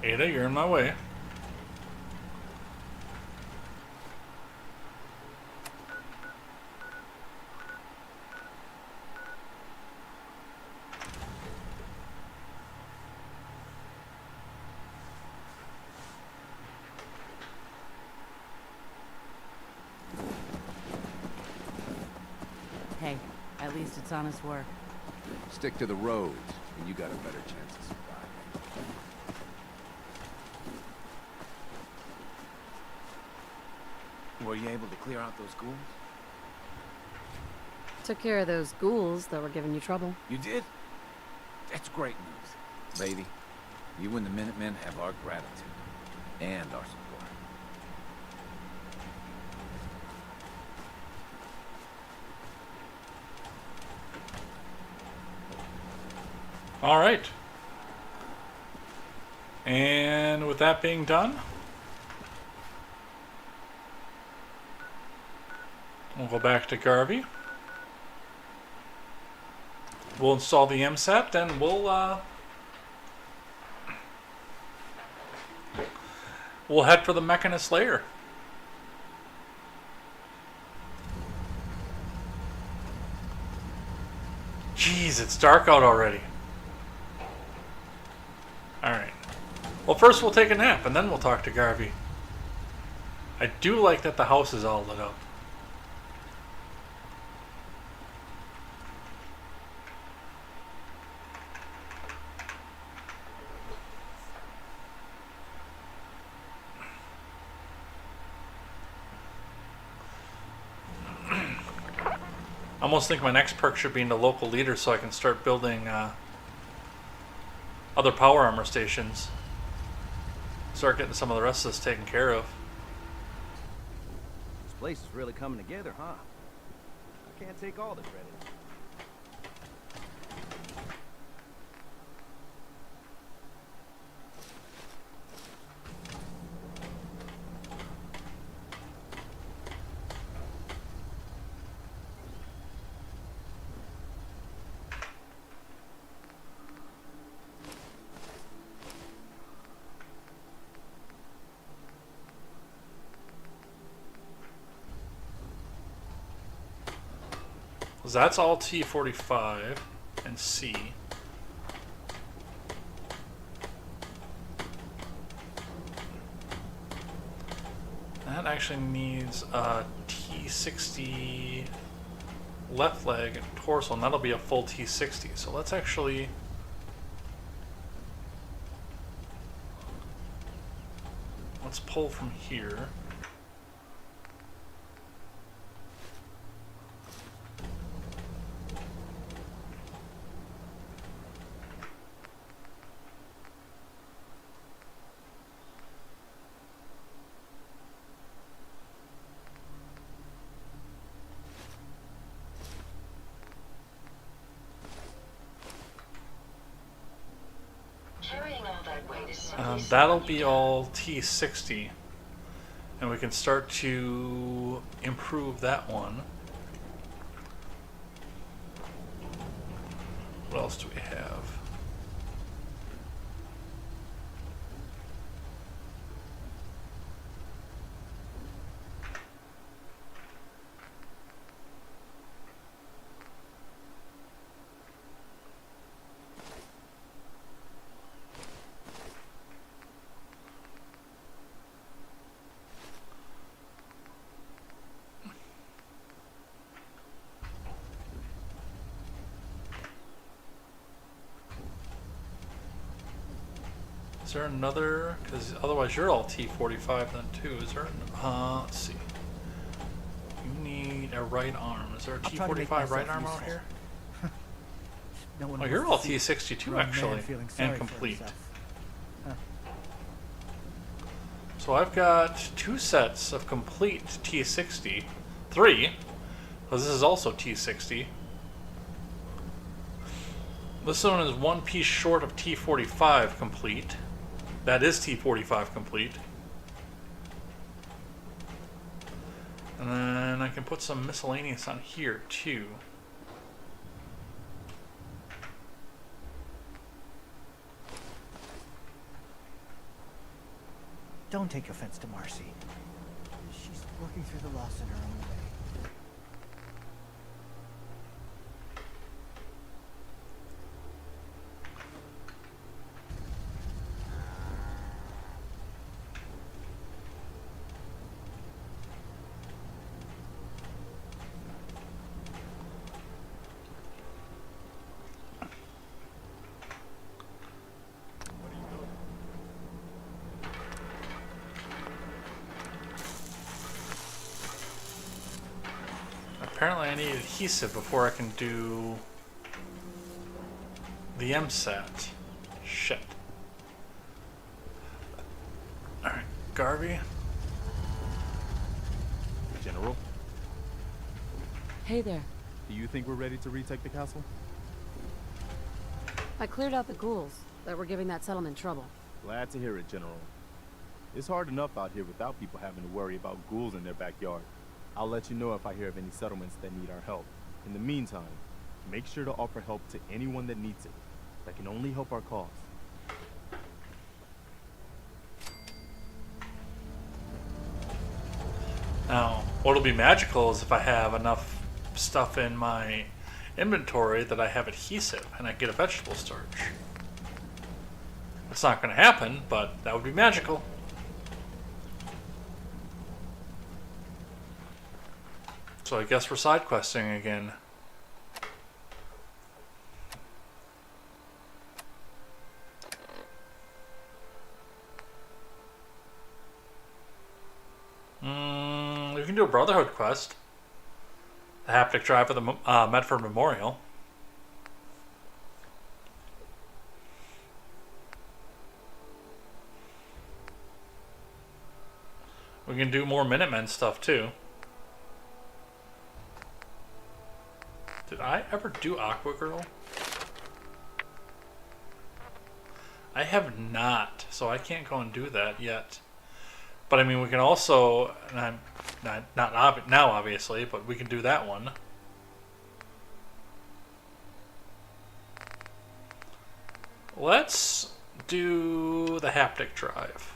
Ada, you're in my way. Hey, at least it's honest work. Stick to the roads, and you got a better chance of surviving. Were you able to clear out those ghouls? Took care of those ghouls that were giving you trouble. You did? That's great news. Lady, you and the Minutemen have our gratitude. And our support. All right. And with that being done, we'll go back to Garvey. we'll install the MSAT, and we'll head for the Mechanist lair. Jeez, it's dark out already. Alright. Well, first we'll take a nap, and then we'll talk to Garvey. I do like that the house is all lit up. I almost think my next perk should be into local leader so I can start building other power armor stations. Start getting some of the rest of this taken care of. This place is really coming together, huh? I can't take all the credit. That's all T45 and C. That actually needs a T60 left leg and torso, and that'll be a full T60. So let's actually... let's pull from here. That'll be all T60, and we can start to improve that one. What else do we have? Is there another? Because otherwise you're all T45 then too. Is there? Let's see. You need a right arm. Is there a T45 right arm out here? No one Oh, you're all wants to see T62 a man actually, feeling sorry and for complete. himself. Huh. So I've got 2 sets of complete T60. 3, because this is also T60. This one is 1 piece short of T45 complete. That is T45 complete. And then I can put some miscellaneous on here too. Don't take offense to Marcy. She's working through the loss in her own way. Apparently I need adhesive before I can do the MSAT. Shit. Alright, Garvey. General, Hey there. do you think we're ready to retake the castle? I cleared out the ghouls that were giving that settlement trouble. Glad to hear it, General. It's hard enough out here without people having to worry about ghouls in their backyard. I'll let you know if I hear of any settlements that need our help. In the meantime, Make sure to offer help to anyone that needs it. That can only help our cause. Now, what'll be magical is if I have enough stuff in my inventory that I have adhesive and I get a vegetable starch. It's not going to happen, but that would be magical. So I guess we're side questing again. We can do a Brotherhood quest. The haptic drive of the Medford Memorial. We can do more Minutemen stuff too. Did I ever do Aqua Girl? I have not, so I can't go and do that yet. But I mean, we can also, and I'm not now obviously, but we can do that one. Let's do the haptic drive.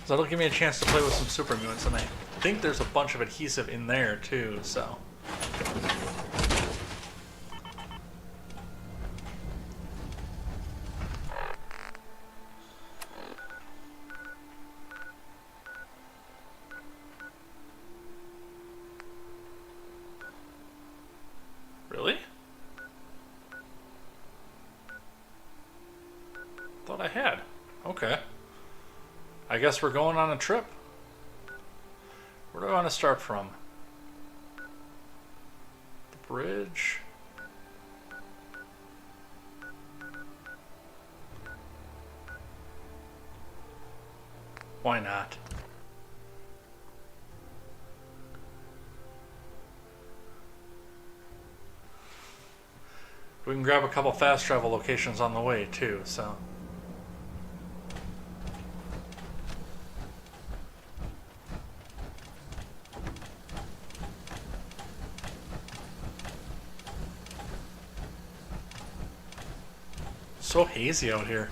So that'll give me a chance to play with some super mutants, and I think there's a bunch of adhesive in there too, so. Really? Thought I had. Okay. I guess we're going on a trip. Where do I want to start from? The bridge. Why not? We can grab a couple fast travel locations on the way too, so. So hazy out here.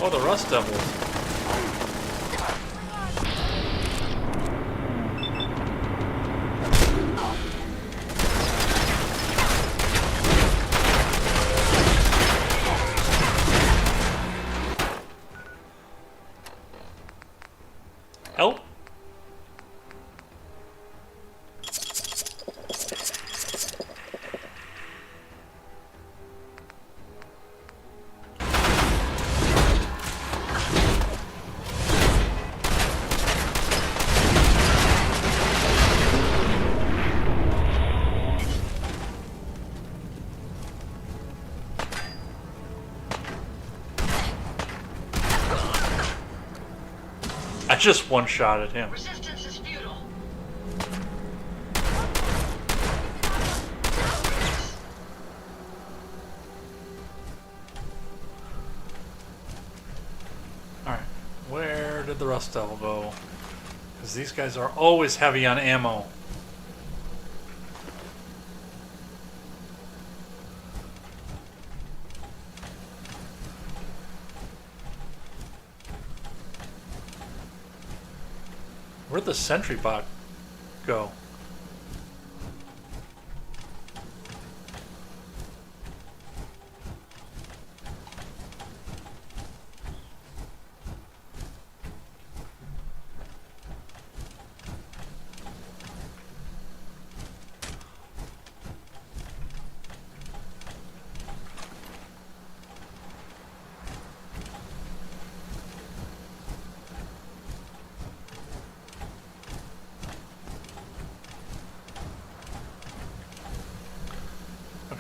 Oh, the Rust Devils. Help? I just one-shotted him. Resistance is futile. Alright, where did the Rust Devil go? Because these guys are always heavy on ammo. Where'd the sentry bot go?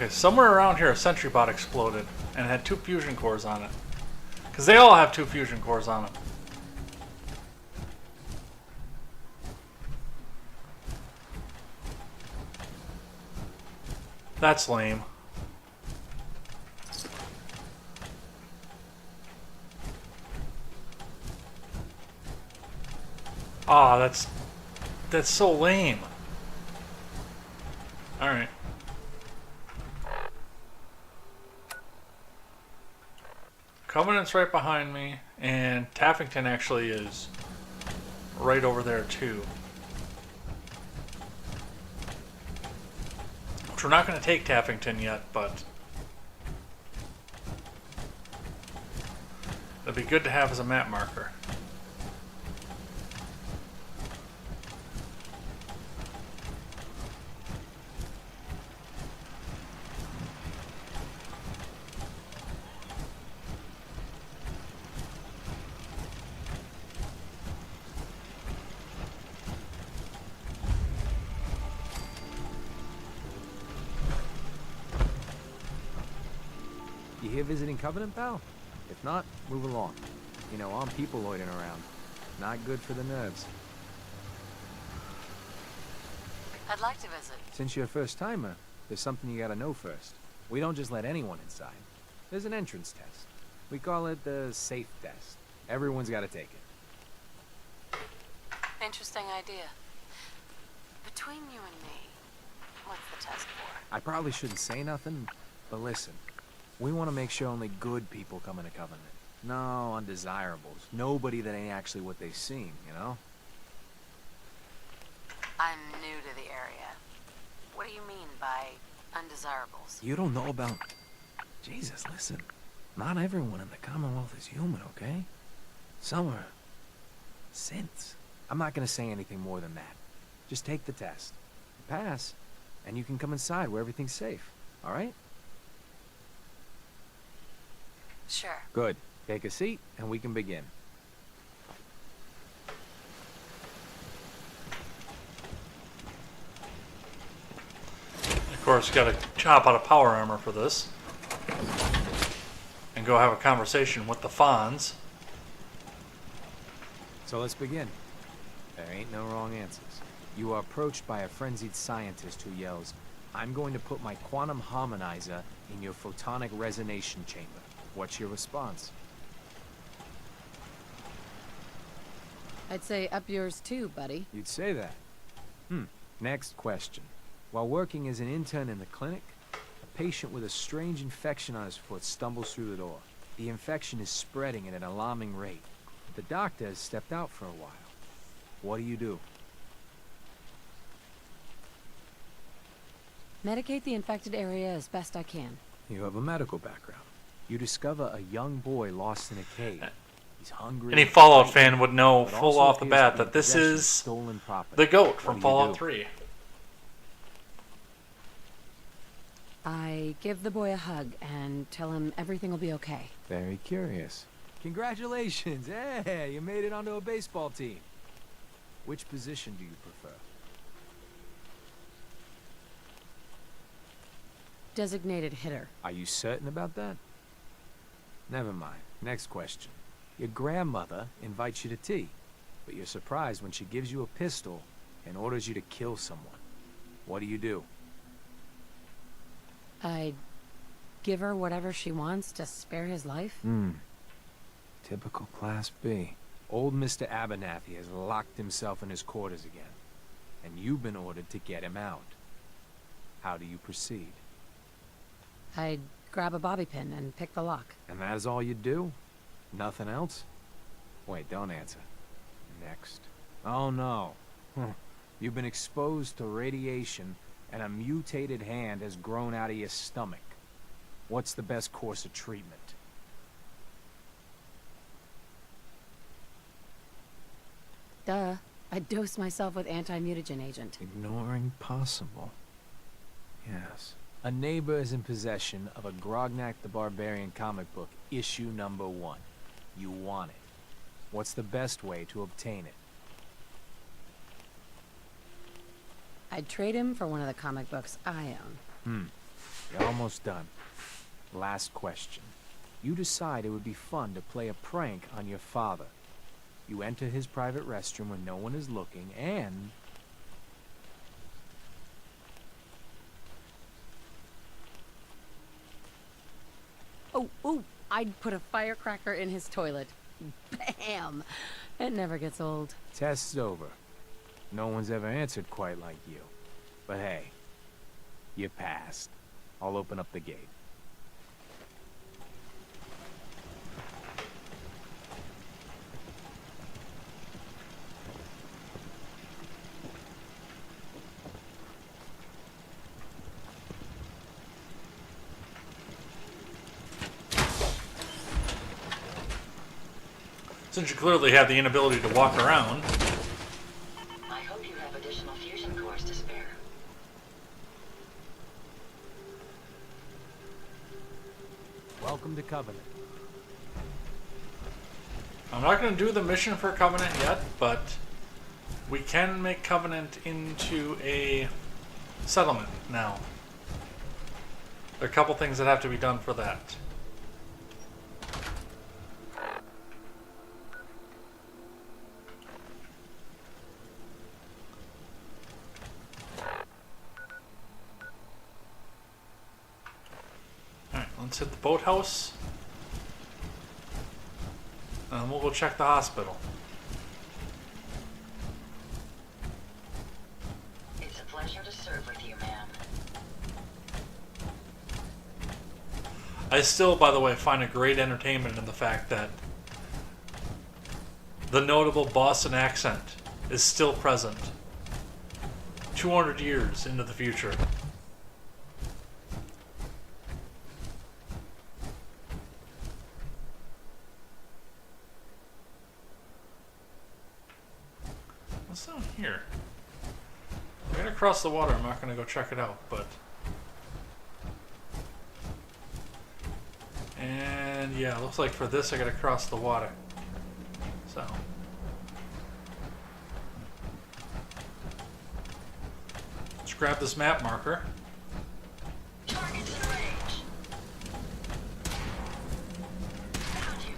Okay, somewhere around here a sentry bot exploded and had 2 fusion cores on it. Because they all have 2 fusion cores on them. That's lame. Ah, that's so lame. All right. Covenant's right behind me, and Taffington actually is right over there too. Which we're not going to take Taffington yet, but it'd be good to have as a map marker. You here visiting Covenant, pal? If not, move along. You know, I'm people loitering around. Not good for the nerves. I'd like to visit. Since you're a first-timer, there's something you gotta know first. We don't just let anyone inside. There's an entrance test. We call it the safe test. Everyone's gotta take it. Interesting idea. Between you and me, what's the test for? I probably shouldn't say nothing, but listen. We want to make sure only good people come into Covenant. No undesirables. Nobody that ain't actually what they seem, you know? I'm new to the area. What do you mean by undesirables? You don't know about... Jesus, listen. Not everyone in the Commonwealth is human, okay? Some are... synths. I'm not gonna say anything more than that. Just take the test. Pass, and you can come inside where everything's safe, alright? Sure. Good. Take a seat, and we can begin. Of course, got to chop out a power armor for this. And go have a conversation with the Fonz. So let's begin. There ain't no wrong answers. You are approached by a frenzied scientist who yells, "I'm going to put my quantum harmonizer in your photonic resonation chamber." What's your response? I'd say up yours too, buddy. You'd say that. Next question. While working as an intern in the clinic, a patient with a strange infection on his foot stumbles through the door. The infection is spreading at an alarming rate. The doctor has stepped out for a while. What do you do? Medicate the infected area as best I can. You have a medical background. You discover a young boy lost in a cave. He's hungry. Any Fallout fan would know but full also off the appears bat to be that this possession of is stolen property. the goat What from do you Fallout do? 3. I give the boy a hug and tell him everything will be okay. Very curious. Congratulations! Hey, you made it onto a baseball team. Which position do you prefer? Designated hitter. Are you certain about that? Never mind. Next question. Your grandmother invites you to tea, but you're surprised when she gives you a pistol and orders you to kill someone. What do you do? I'd give her whatever she wants to spare his life. Typical Class B. Old Mr. Abernathy has locked himself in his quarters again, and you've been ordered to get him out. How do you proceed? I'd grab a bobby pin and pick the lock. And that is all you do? Nothing else? Wait, don't answer. Next. Oh no. You've been exposed to radiation and a mutated hand has grown out of your stomach. What's the best course of treatment? Duh. I'd dose myself with anti-mutagen agent. Ignoring possible. Yes. A neighbor is in possession of a Grognak the Barbarian comic book, issue number 1. You want it. What's the best way to obtain it? I'd trade him for one of the comic books I own. You're almost done. Last question. You decide it would be fun to play a prank on your father. You enter his private restroom when no one is looking, and... Oh, I'd put a firecracker in his toilet. Bam! It never gets old. Test's over. No one's ever answered quite like you. But hey, you passed. I'll open up the gate. Since you clearly have the inability to walk around. I hope you have additional fusion cores to spare. Welcome to Covenant. I'm not going to do the mission for Covenant yet, but we can make Covenant into a settlement now. There are a couple things that have to be done for that. Alright, let's hit the boathouse. And we'll go check the hospital. It's a pleasure to serve with you, ma'am. I still, by the way, find a great entertainment in the fact that the notable Boston accent is still present 200 years into the future. What's down here? I'm gonna cross the water. I'm not gonna go check it out, but... And yeah, looks like for this I gotta cross the water. So... let's grab this map marker. Targets in range. Found you.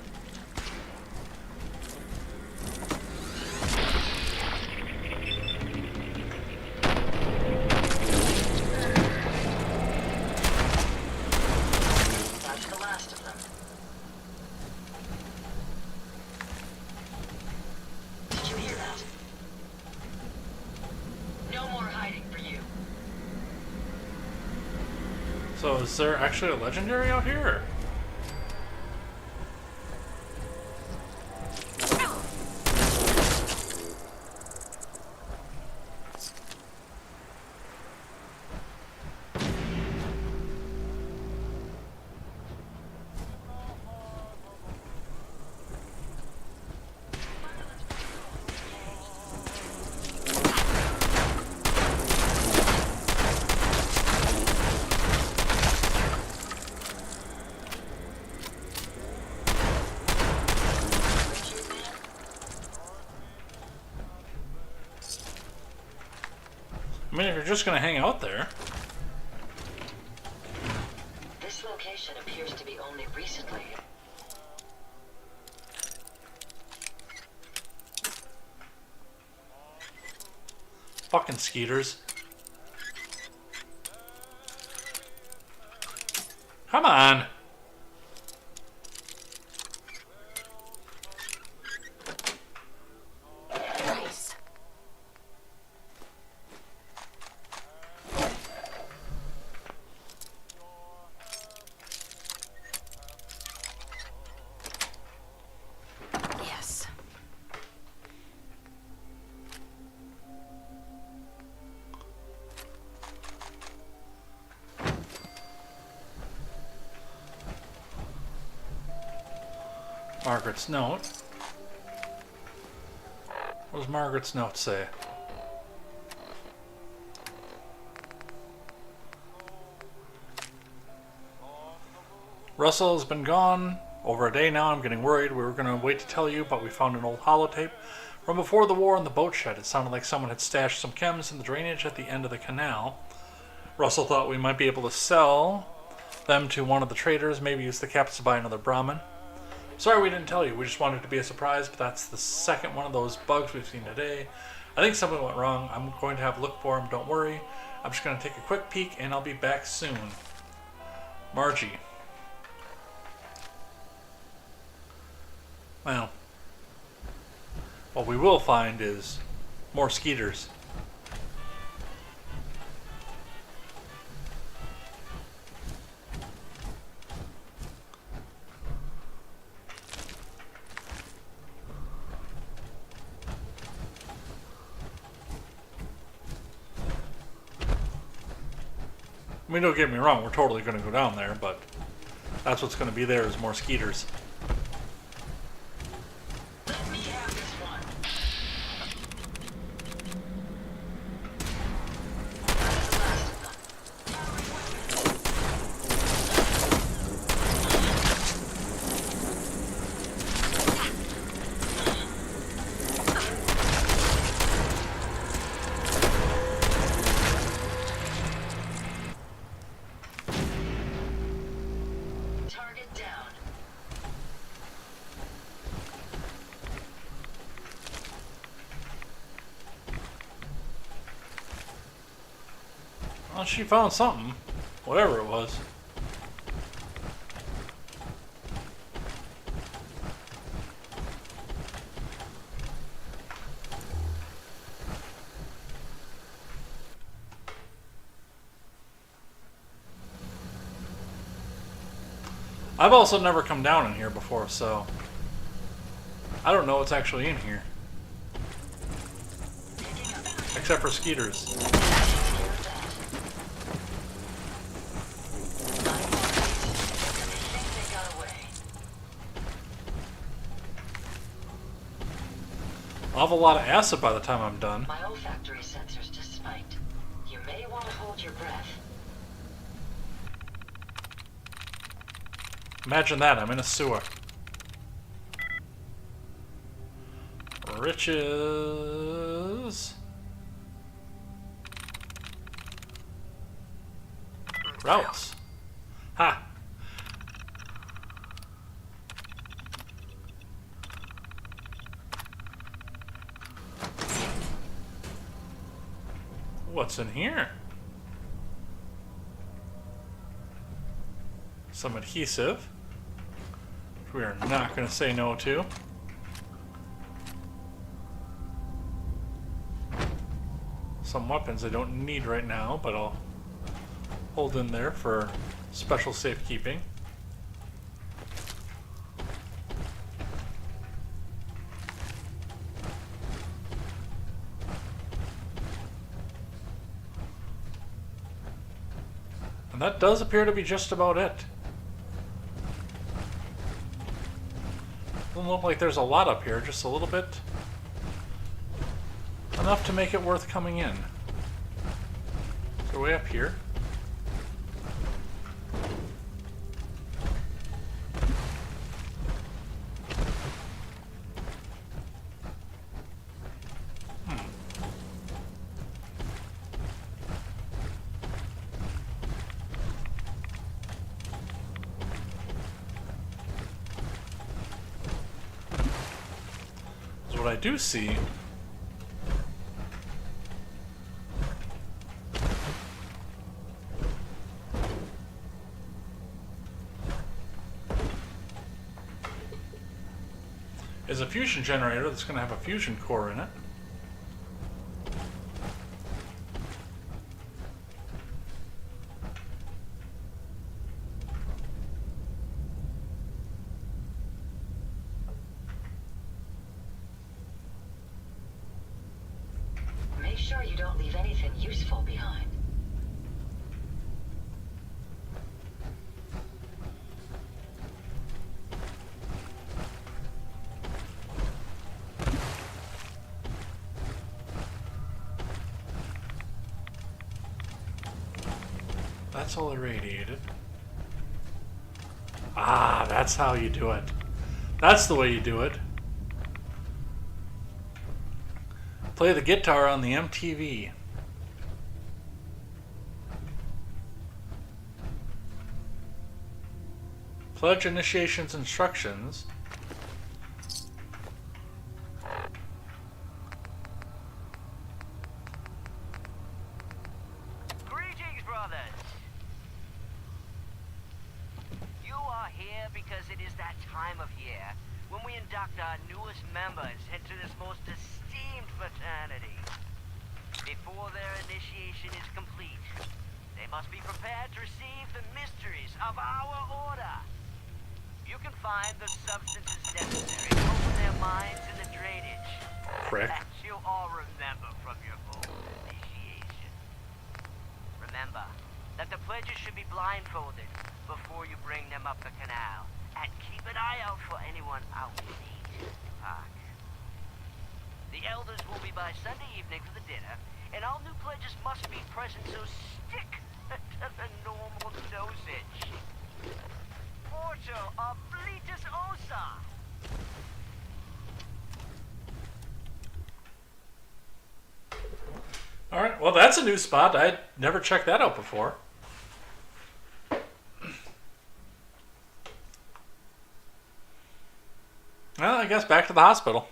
That's the last of them. Did you hear that? No more hiding for you. So is there actually a legendary out here? I mean, if you're just gonna hang out there. This location appears to be only recently. Fucking skeeters. Come on! Nice. Yes. Margaret's note. What does Margaret's note say? Russell has been gone over a day now. I'm getting worried. We were going to wait to tell you, but we found an old holotape from before the war in the boat shed. It sounded like someone had stashed some chems in the drainage at the end of the canal. Russell thought we might be able to sell them to one of the traders, maybe use the caps to buy another Brahmin. Sorry we didn't tell you, we just wanted it to be a surprise, but that's the second one of those bugs we've seen today. I think something went wrong. I'm going to have a look for them, don't worry. I'm just going to take a quick peek and I'll be back soon. Margie. Well, what we will find is more skeeters. I mean, don't get me wrong, we're totally going to go down there, but that's what's going to be there is more skeeters. Let me have this one. Target down. Well, she found something. Whatever it was. I've also never come down in here before, so I don't know what's actually in here. Except for skeeters. I'll have a lot of acid by the time I'm done. My olfactory sensors just spiked. You may want to hold your breath. Imagine that, I'm in a sewer. Riches. Routes. Ha! What's in here? Some adhesive. We are not going to say no to. Some weapons I don't need right now, but I'll hold in there for special safekeeping. And that does appear to be just about it. Doesn't look like there's a lot up here, just a little bit. Enough to make it worth coming in. So way up here. What I do see is a fusion generator that's going to have a fusion core in it. Make sure you don't leave anything useful behind. That's all irradiated. Ah, that's how you do it. That's the way you do it. Play the guitar on the MTV. Pledge initiation's instructions. Greetings, brothers. You are here because it is that time of year when we induct our newest members into this most esteemed fraternity. Before their initiation is complete, they must be prepared to receive the mysteries of our order. You can find the substances necessary to open their minds in the drainage. Prick. That you all remember from your old initiation. Remember that the pledges should be blindfolded before you bring them up the canal. And keep an eye out for anyone out in the park. The elders will be by Sunday evening for the dinner, and all new pledges must be present, so stick to the normal dosage. Porto Oblitus Osa! Alright, well that's a new spot. I'd never checked that out before. Well, I guess back to the hospital.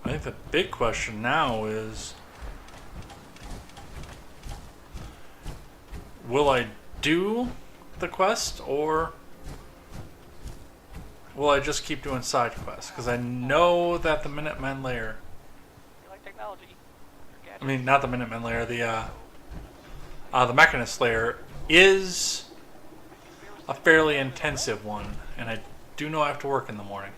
I think the big question now is, will I do the quest, or will I just keep doing side quests? Because I know that the Minutemen lair, You like technology? I mean not the Minutemen lair, the Mechanist lair is a fairly intensive one, and I do know I have to work in the morning.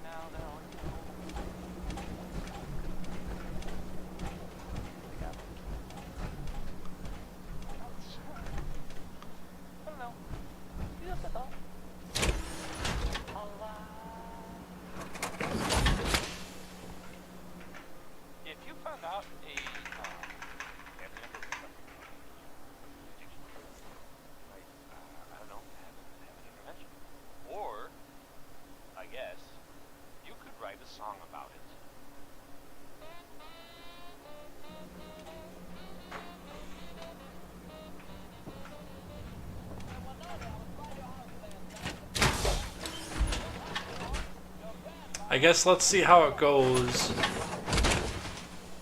I guess let's see how it goes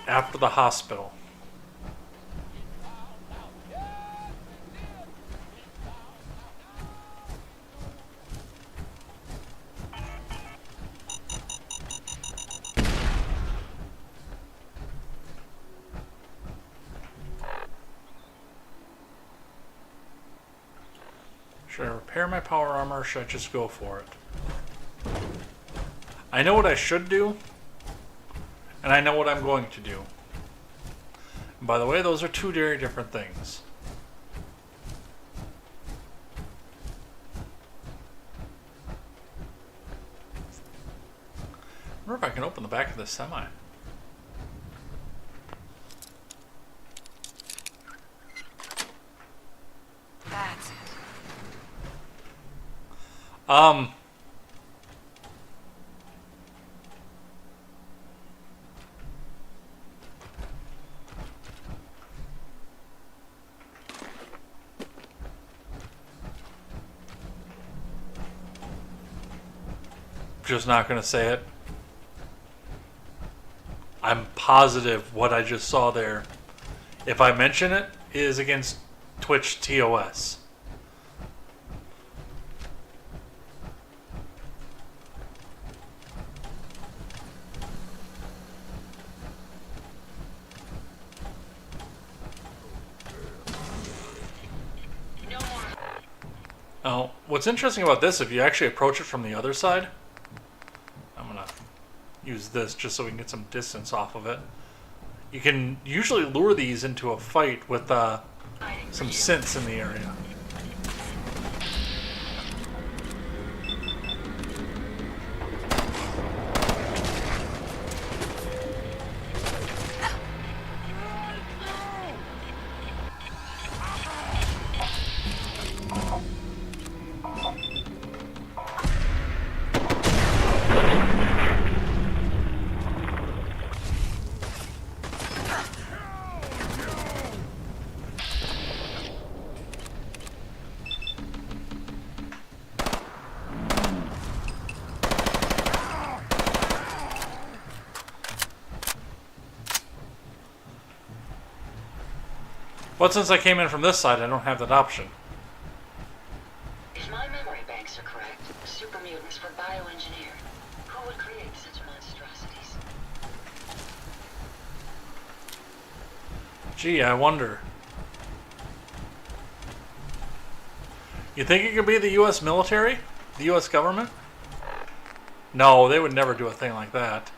after the hospital. Should I repair my power armor, or should I just go for it? I know what I should do, and I know what I'm going to do. And by the way, those are two very different things. I wonder if I can open the back of this semi. That's it. Just not gonna say it. I'm positive what I just saw there, if I mention it, is against Twitch TOS. Oh, what's interesting about this, if you actually approach it from the other side, I'm gonna use this just so we can get some distance off of it. You can usually lure these into a fight with some synths in the area. But since I came in from this side, I don't have that option. If my memory banks are correct, super mutants were bioengineered. Who would create such monstrosities? Gee, I wonder. You think it could be the U.S. military? The U.S. government? No, they would never do a thing like that.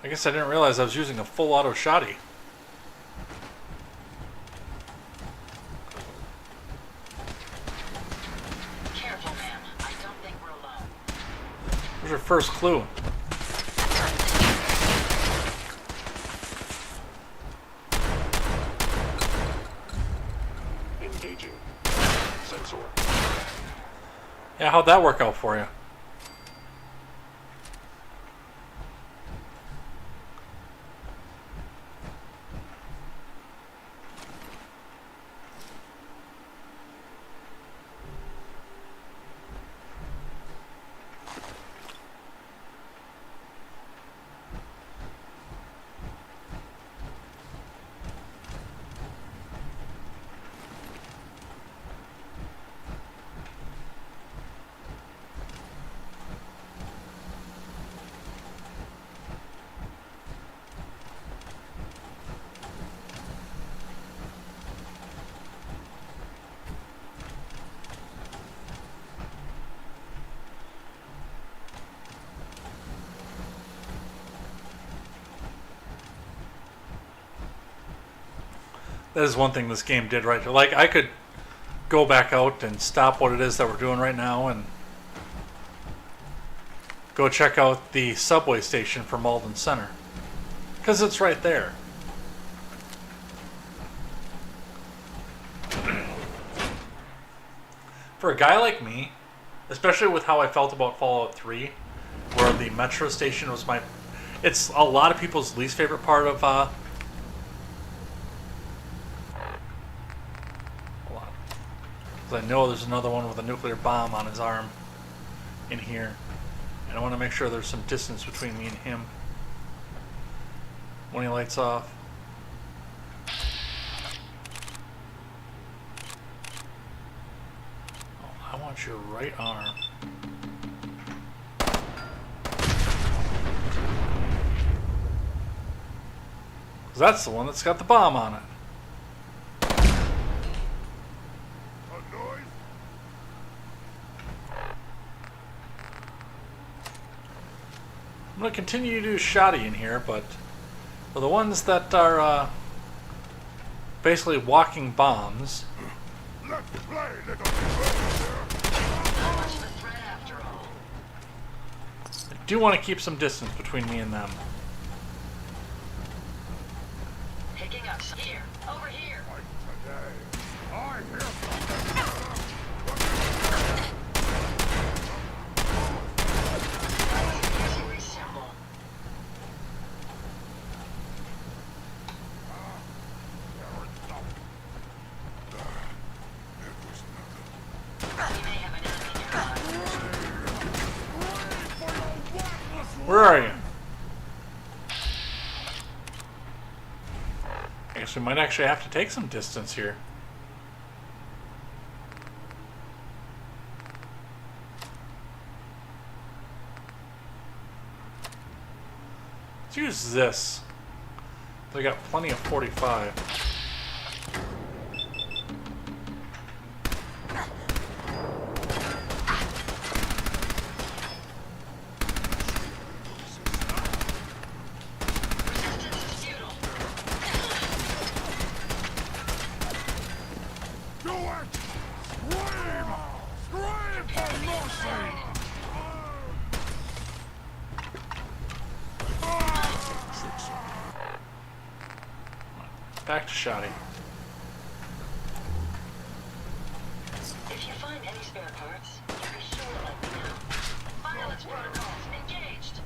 I guess I didn't realize I was using a full auto shotty. Careful, ma'am. I don't think we're alone. Where's your first clue? Engaging. Sensor. Yeah, how'd that work out for you? That is one thing this game did right. Like, I could go back out and stop what it is that we're doing right now and go check out the subway station for Malden Center. Because it's right there. For a guy like me, especially with how I felt about Fallout 3, where the metro station was my... It's a lot of people's least favorite part of... Hold on. 'Cause I know there's another one with a nuclear bomb on his arm in here. And I want to make sure there's some distance between me and him when he lights off. Oh, I want your right arm. Because that's the one that's got the bomb on it. I'm going to continue to do shoddy in here, but for the ones that are basically walking bombs, Let's play, little How much of a threat after all? I do want to keep some distance between me and them. Picking up here. Over here. today. I hear Very simple. We may have an enemy nearby. Where are you? I guess we might actually have to take some distance here. Let's use this. They got plenty of 45. Resistance is futile. Do it! Scream! Scream for mercy! Back to shoddy. If you find any spare parts, be sure to let me know. Violence protocols engaged.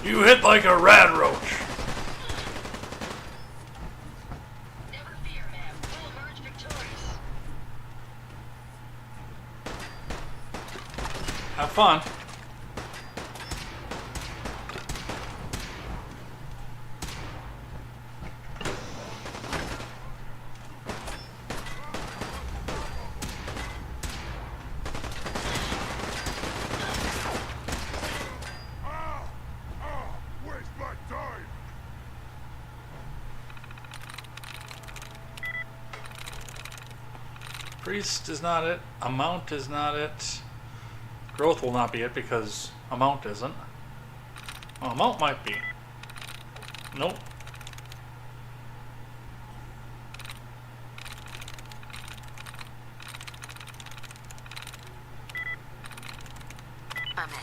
You hit like a rad roach. Never fear, ma'am. We'll emerge victorious. Have fun. Waste my time. Priest is not it. Amount is not it. Growth will not be it because amount isn't. Well, amount might be. Nope. I'm in.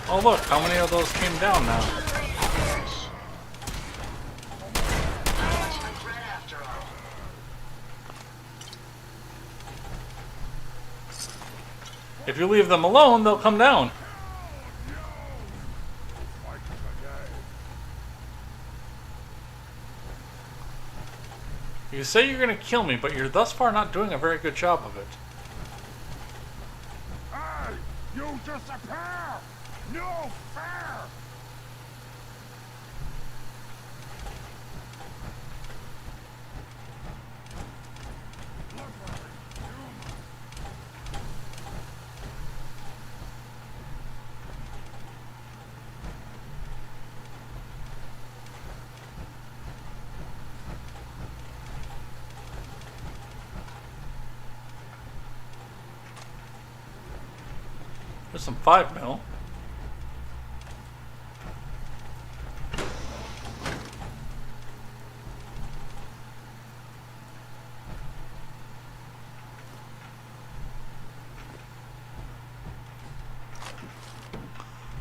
Oh look, how many of those came down now? If you leave them alone, they'll come down. You say you're going to kill me, but you're thus far not doing a very good job of it. Hey! You disappear! No fair! There's some 5 mil.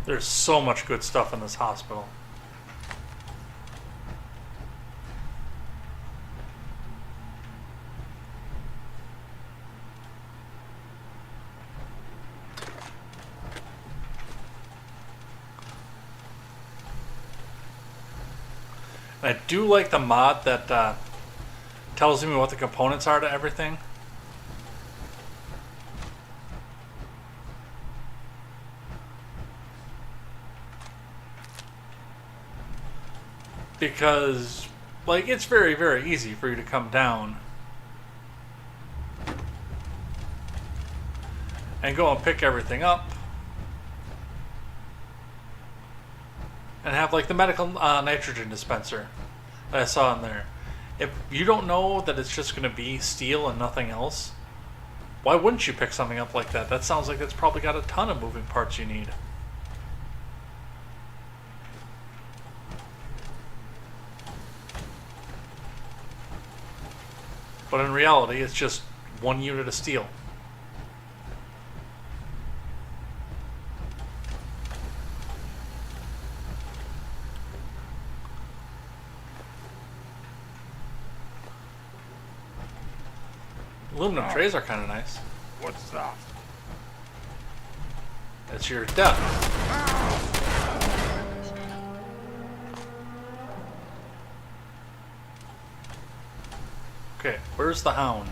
There's so much good stuff in this hospital. I do like the mod that tells me what the components are to everything. Because, like, it's very, very easy for you to come down and go and pick everything up and have, like, the medical nitrogen dispenser that I saw in there. If you don't know that it's just going to be steel and nothing else, why wouldn't you pick something up like that? That sounds like it's probably got a ton of moving parts you need. But in reality, it's just 1 unit of steel. Aluminum trays are kind of nice. What's that? That's your death. Okay, where's the hound?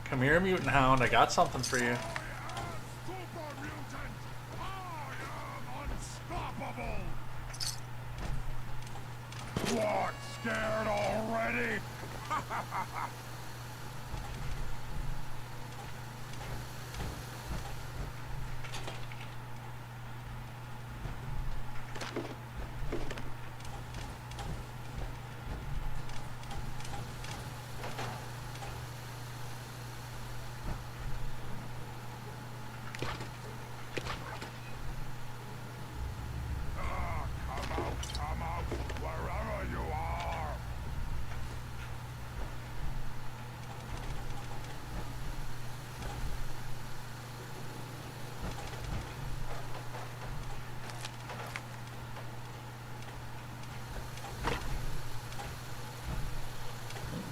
Come here, mutant hound. I got something for you. Super mutant! I am unstoppable! What? Scared already?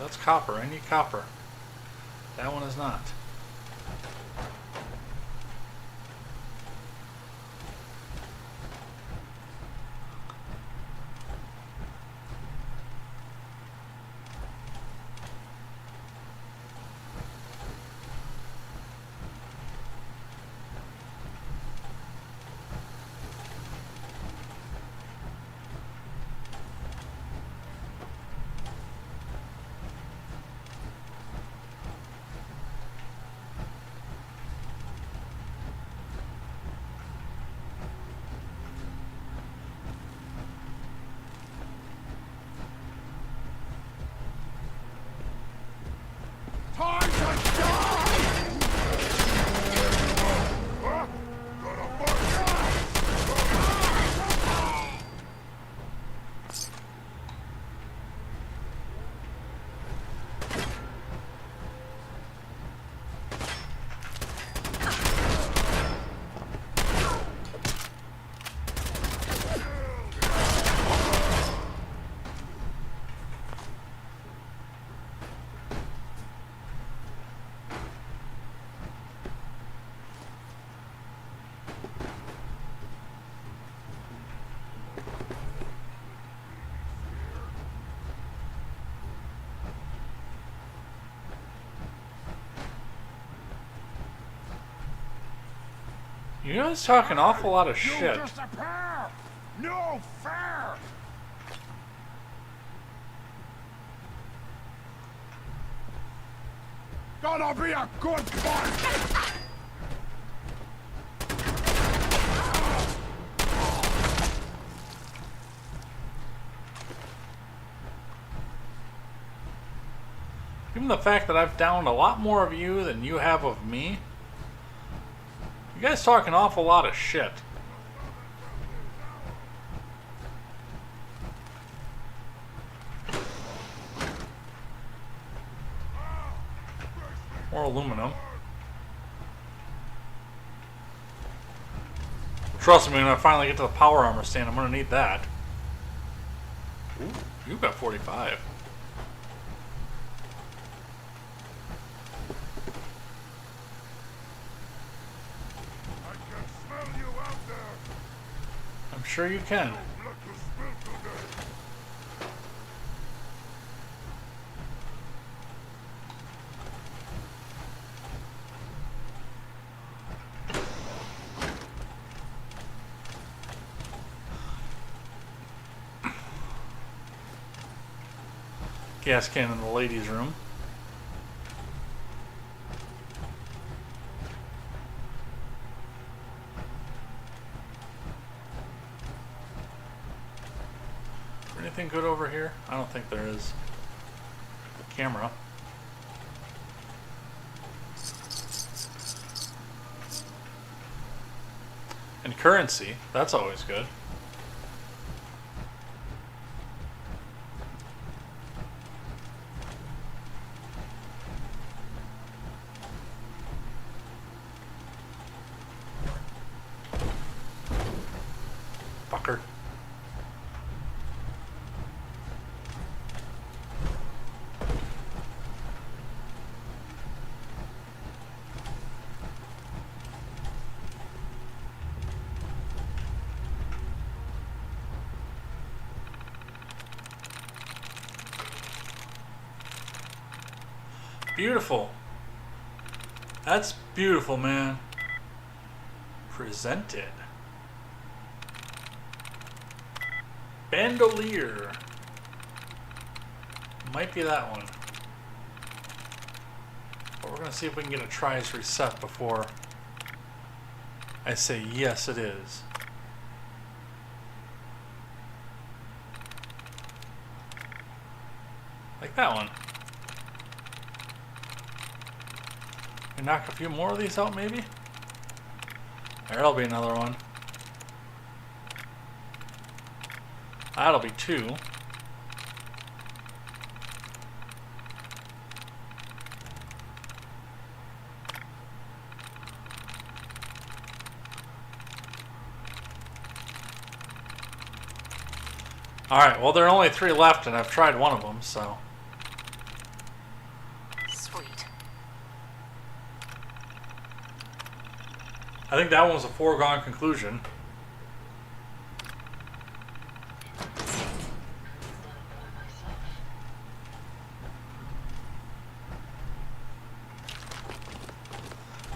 That's copper. I need copper. That one is not. Time to die! You guys talk an awful lot of You shit. disappear! No fair! Gonna be a good fight! Given the fact that I've downed a lot more of you than you have of me, you guys talk an awful lot of shit. More aluminum. Trust me, when I finally get to the power armor stand, I'm gonna need that. Ooh, you've got 45. I'm sure you can. Gas can in the ladies' room. Anything good over here? I don't think there is. Camera. And currency. That's always good. Fucker. Beautiful. That's beautiful, man. Presented. Bandolier. Might be that one. But we're going to see if we can get a tries reset before I say yes, it is. Like that one. We knock a few more of these out, maybe? There'll be another one. That'll be two. Alright, well there are only three left and I've tried one of them, so... I think that one was a foregone conclusion.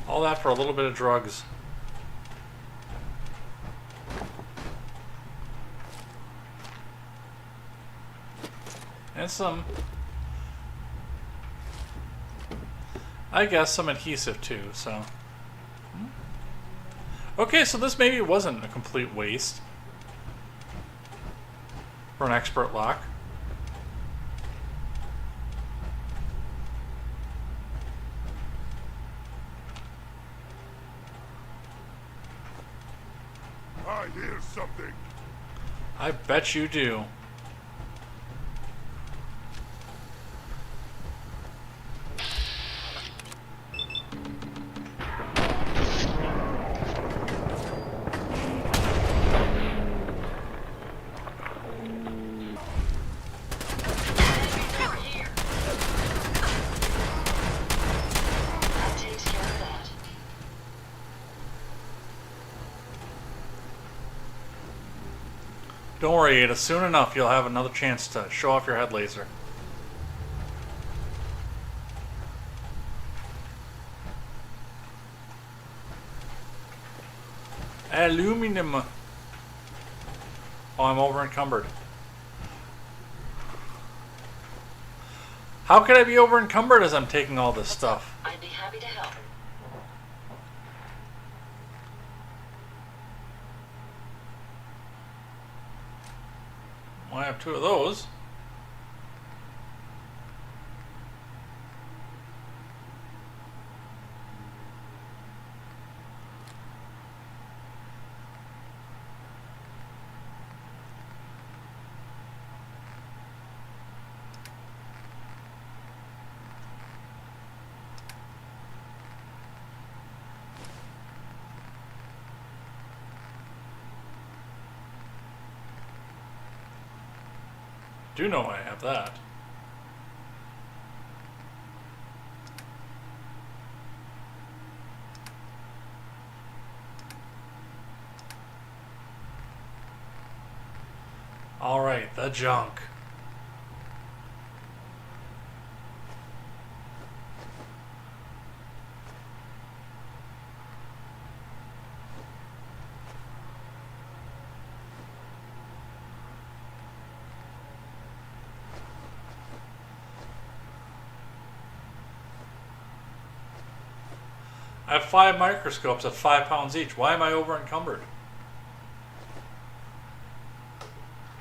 All that for a little bit of drugs. And some, I guess, some adhesive too, so. Okay, so this maybe wasn't a complete waste for an expert lock. I hear something. I bet you do. Don't worry, Ada. Soon enough, you'll have another chance to show off your head laser. Aluminum. Oh, I'm over encumbered. How could I be over encumbered as I'm taking all this stuff? I'd be happy to help. Well, I have two of those. Do know I have that. All right, the junk. I have 5 microscopes at 5 pounds each. Why am I over encumbered?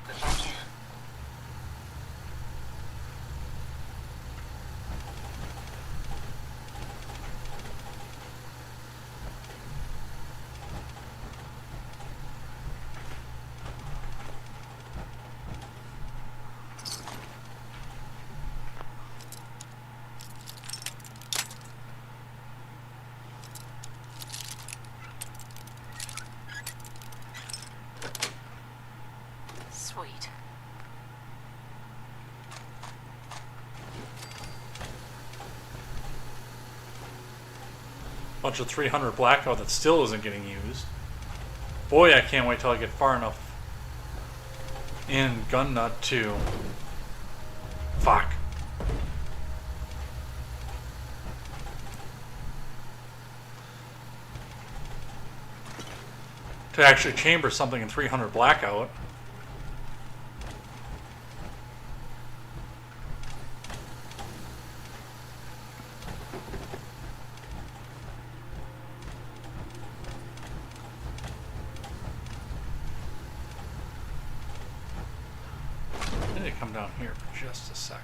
If I can. Sweet. Bunch of 300 blackout that still isn't getting used. Boy, I can't wait till I get far enough in gun nut to... Fuck. To actually chamber something in 300 blackout. I need to come down here for just a sec.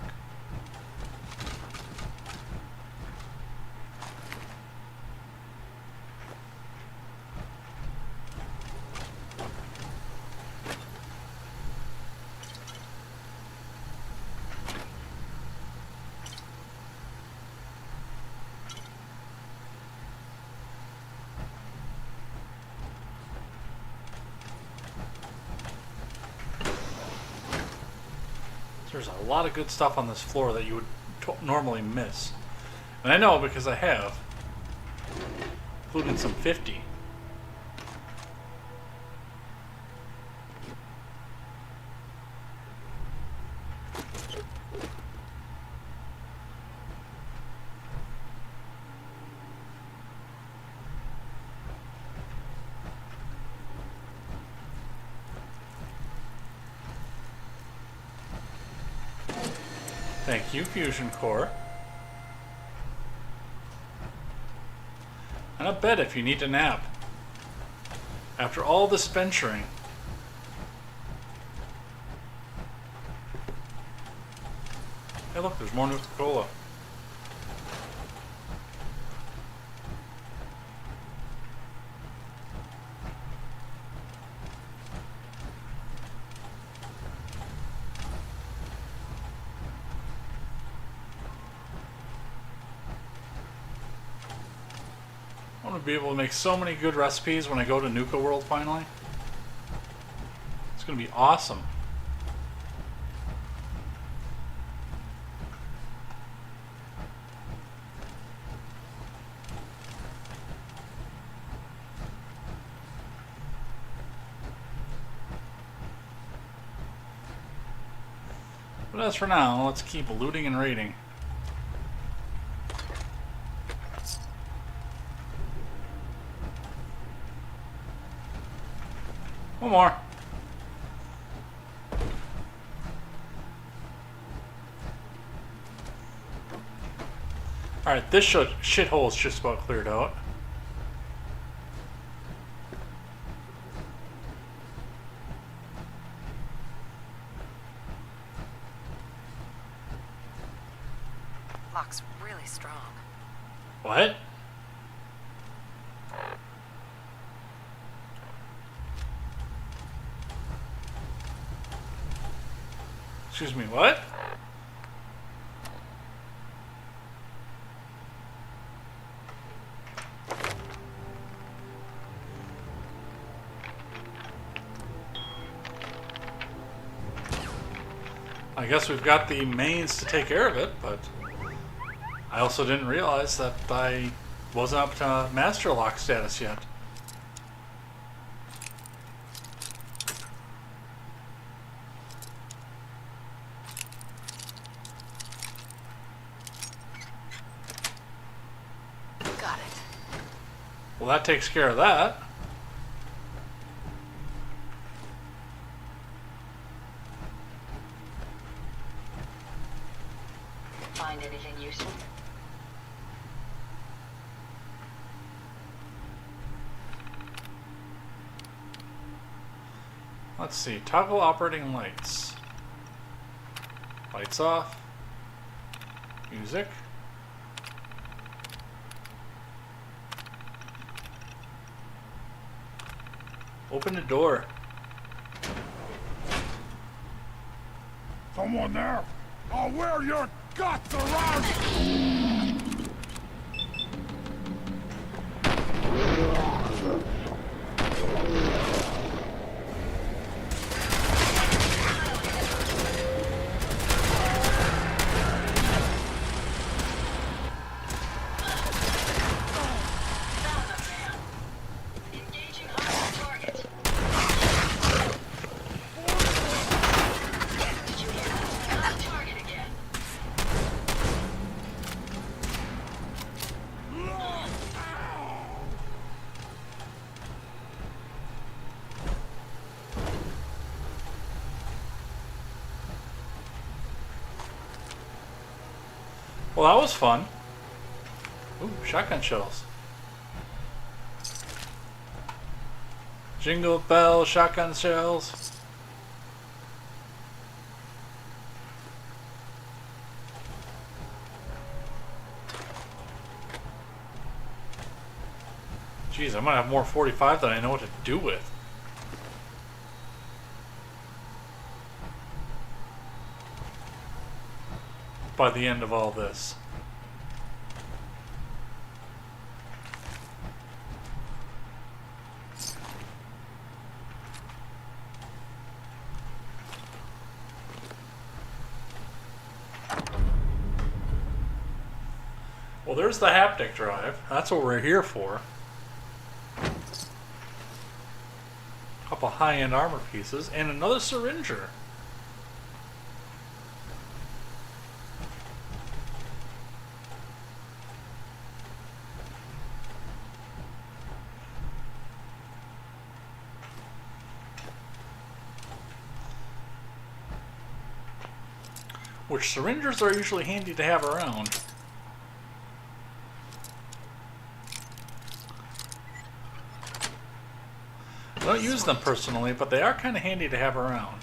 There's a lot of good stuff on this floor that you would normally miss. And I know because I have, including some 50. Thank you, Fusion Core. And a bed if you need to nap. After all this venturing. Hey look, there's more Nuka-Cola. I want to be able to make so many good recipes when I go to Nuka World finally. It's going to be awesome. But as for now, let's keep looting and raiding. One more. Alright, this shithole is just about cleared out. Lock's really strong. What? Excuse me, what? I guess we've got the mains to take care of it, but I also didn't realize that I wasn't up to Master Lock status yet. Got it. Well, that takes care of that. Find anything useful? Let's see. Toggle operating lights. Lights off. Music. Open the door. Someone there? I'll wear your guts around! Well, that was fun. Ooh, shotgun shells. Jingle bell, shotgun shells. Jeez, I might have more 45 than I know what to do with. By the end of all this. Well, there's the haptic drive. That's what we're here for. A couple high-end armor pieces and another syringer. which syringes are usually handy to have around. I don't use them personally, but they are kind of handy to have around.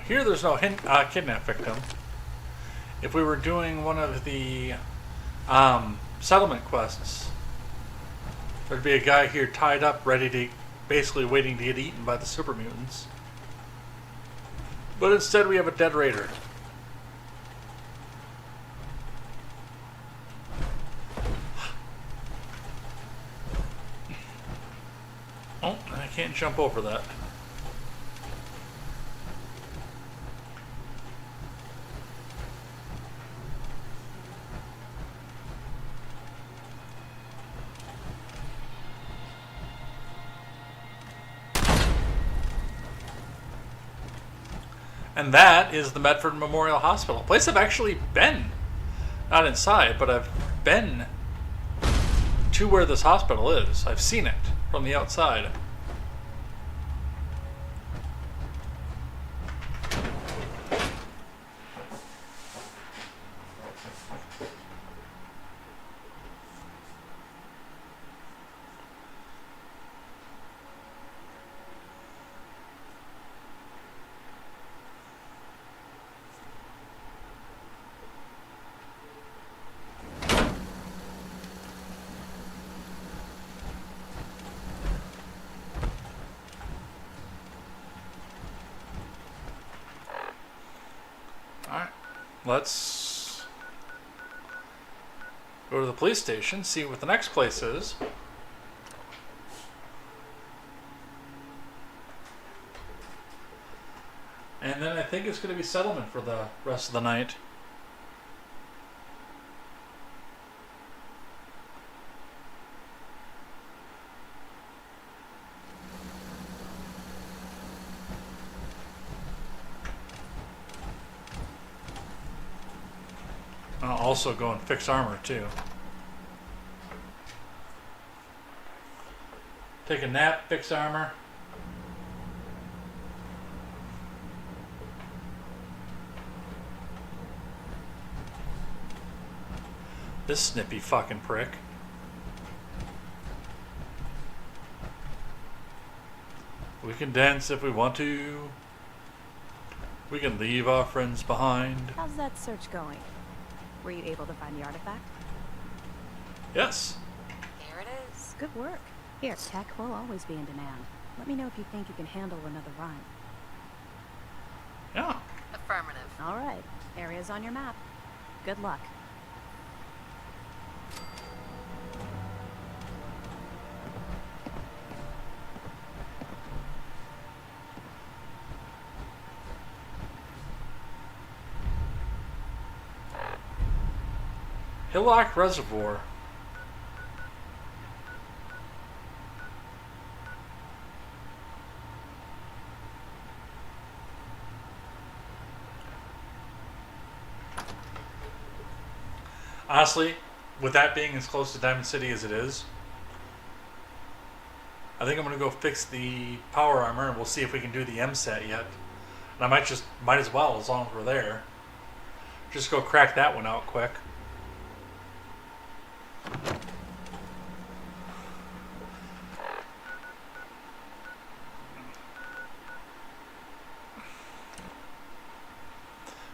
Here there's no kidnap victim. If we were doing one of the settlement quests, there'd be a guy here tied up, ready to, basically waiting to get eaten by the super mutants. But instead we have a dead raider. Oh, I can't jump over that. And that is the Medford Memorial Hospital. A place I've actually been. Not inside, but I've been to where this hospital is. I've seen it from the outside. Let's go to the police station, see what the next place is. And then I think it's going to be settlement for the rest of the night. I'll also go and fix armor too. Take a nap, fix armor. This snippy fucking prick. We can dance if we want to. We can leave our friends behind. How's that search going? Were you able to find the artifact? Yes. Here it is. Good work. Here, tech will always be in demand. Let me know if you think you can handle another run. Yeah. Affirmative. All right. Area's on your map. Good luck. Hillock Reservoir. Honestly, with that being as close to Diamond City as it is, I think I'm going to go fix the power armor and we'll see if we can do the MSAT yet. And I might as well, as long as we're there. Just go crack that one out quick.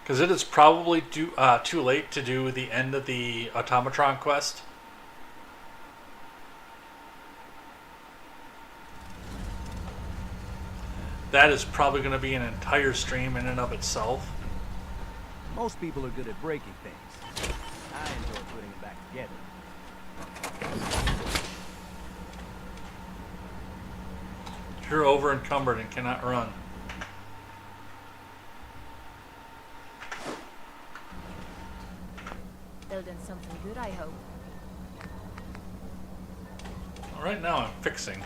Because it is probably too late to do the end of the Automatron quest. That is probably going to be an entire stream in and of itself. Most people are good at breaking things. I enjoy putting them back together. You're over encumbered and cannot run. Building something good, I hope. All right, now I'm fixing.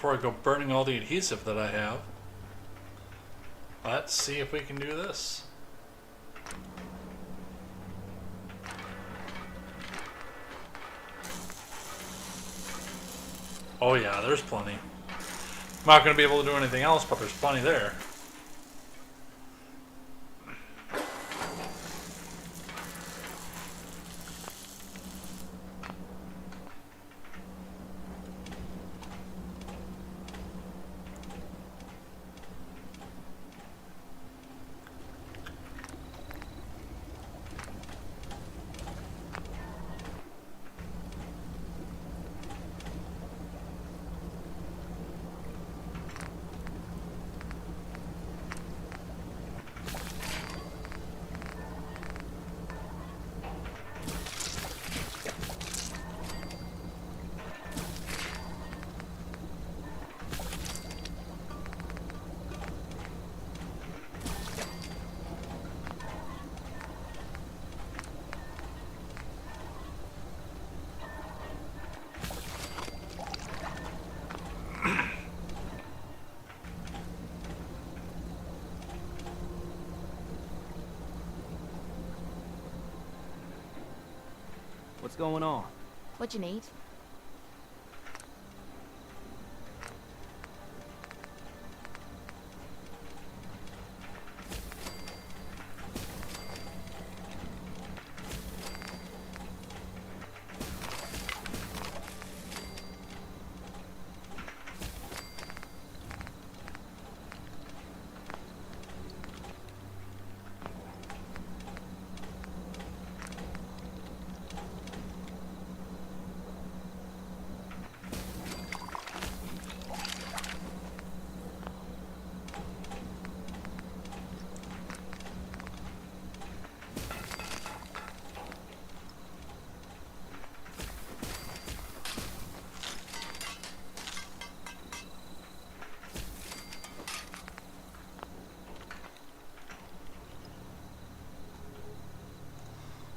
before I go burning all the adhesive that I have. Let's see if we can do this. Oh yeah, there's plenty. I'm not going to be able to do anything else, but there's plenty there. What's going on? What you need?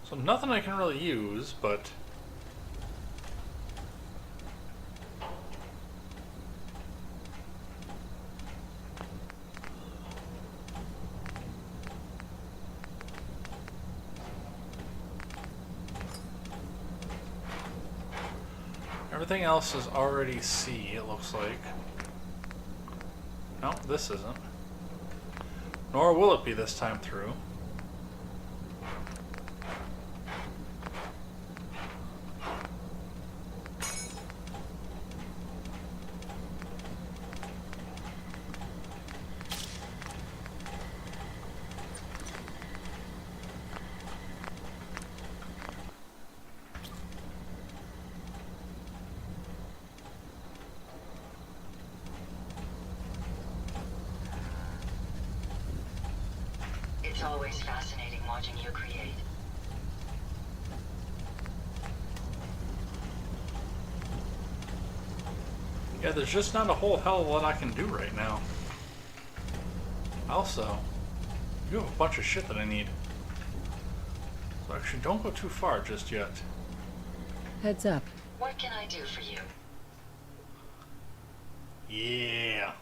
So nothing I can really use, but... everything else is already C, it looks like. No, this isn't. Nor will it be this time through. It's always fascinating watching you create. Yeah, there's just not a whole hell of a lot I can do right now. Also, you have a bunch of shit that I need. So actually, don't go too far just yet. Heads up. What can I do for you? Yeah.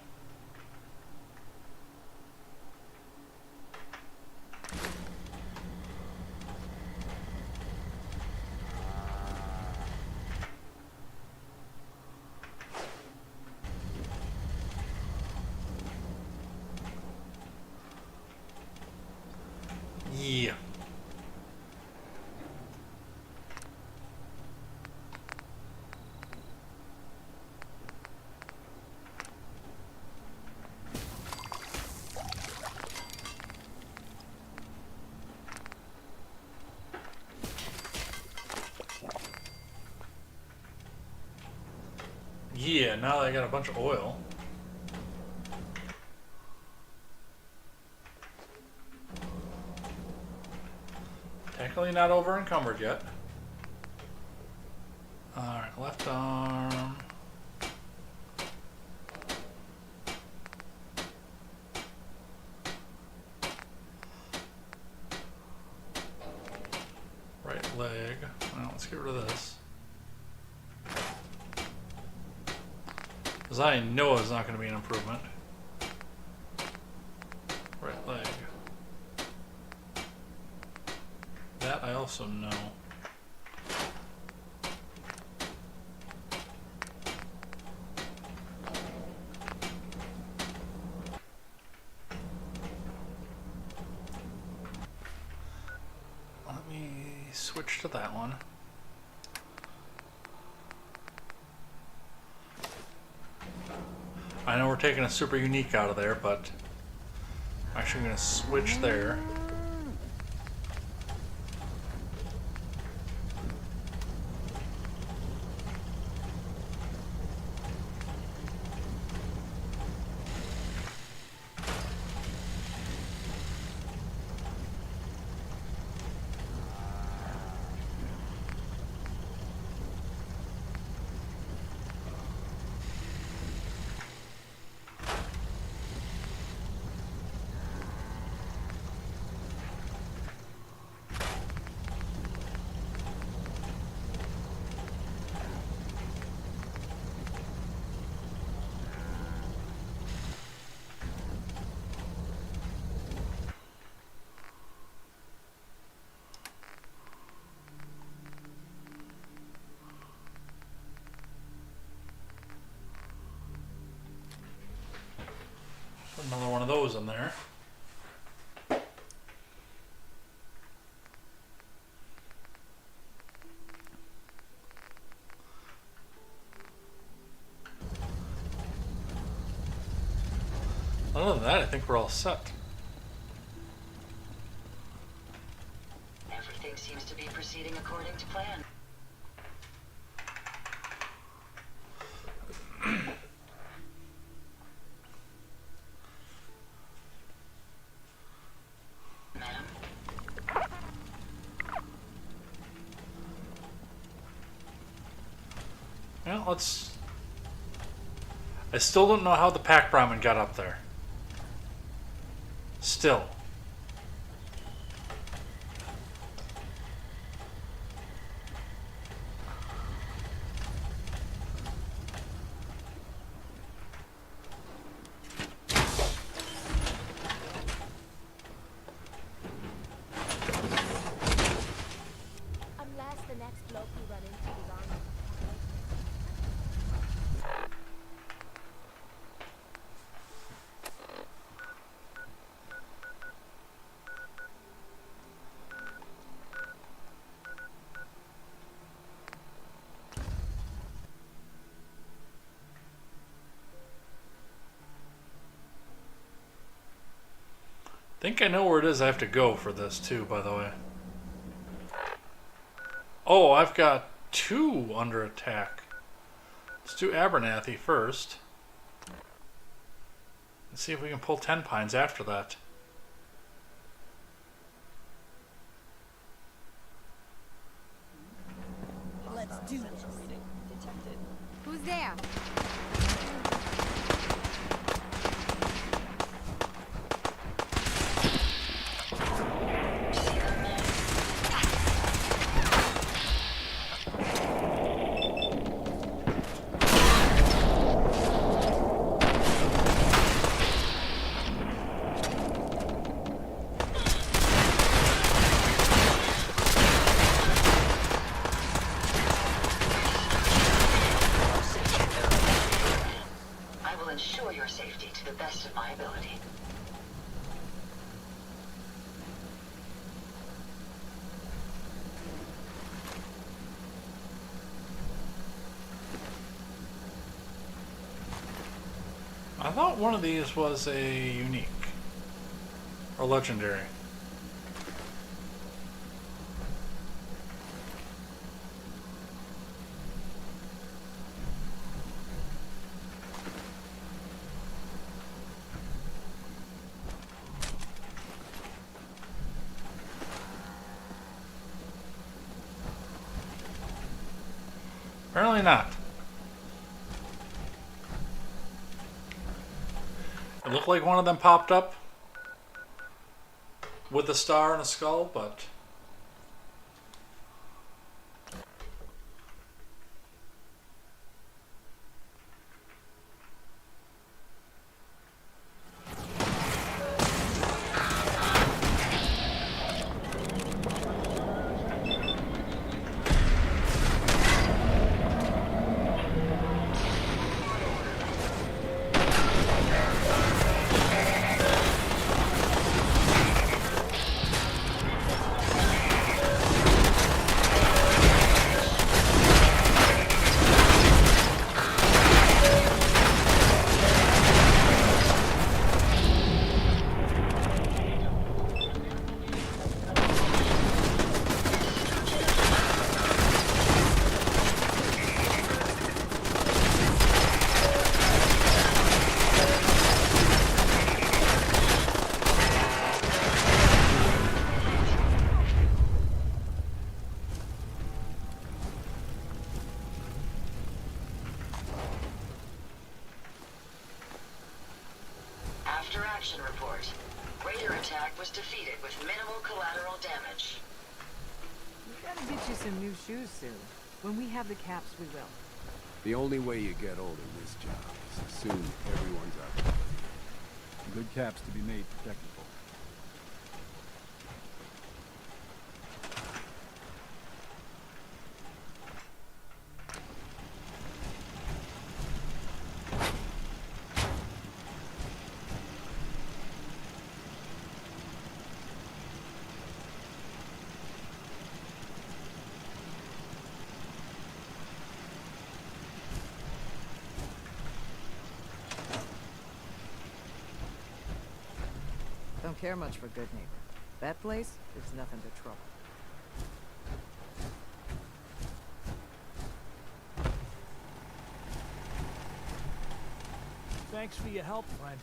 Yeah. Yeah, now that I got a bunch of oil. Technically not over encumbered yet. Alright, left arm. Right leg. Well, let's get rid of this. Because I know it's not going to be an improvement. Right leg. That I also know. Let me switch to that one. I know we're taking a super unique out of there, but I'm actually going to switch there. Another one of those in there. Other than that, I think we're all set. Everything seems to be proceeding according to plan. Well, let's... I still don't know how the pack Brahmin got up there. Still. Unless the next bloke we run into is on. I think I know where it is I have to go for this too, by the way. Oh, I've got 2 under attack. Let's do Abernathy first. Let's see if we can pull 10 Pines after that. Let's do this. Who's there? I will ensure your safety to the best of my ability. I thought one of these was a unique. Or legendary. Apparently not. It looked like one of them popped up with a star and a skull, but inspection report. Raider attack was defeated with minimal collateral damage. We gotta get you some new shoes soon. When we have the caps, we will. The only way you get old in this job is soon everyone's out. Good caps to be made for technical. Don't care much for good neighbor. That place is nothing but trouble. Thanks for your help, friend.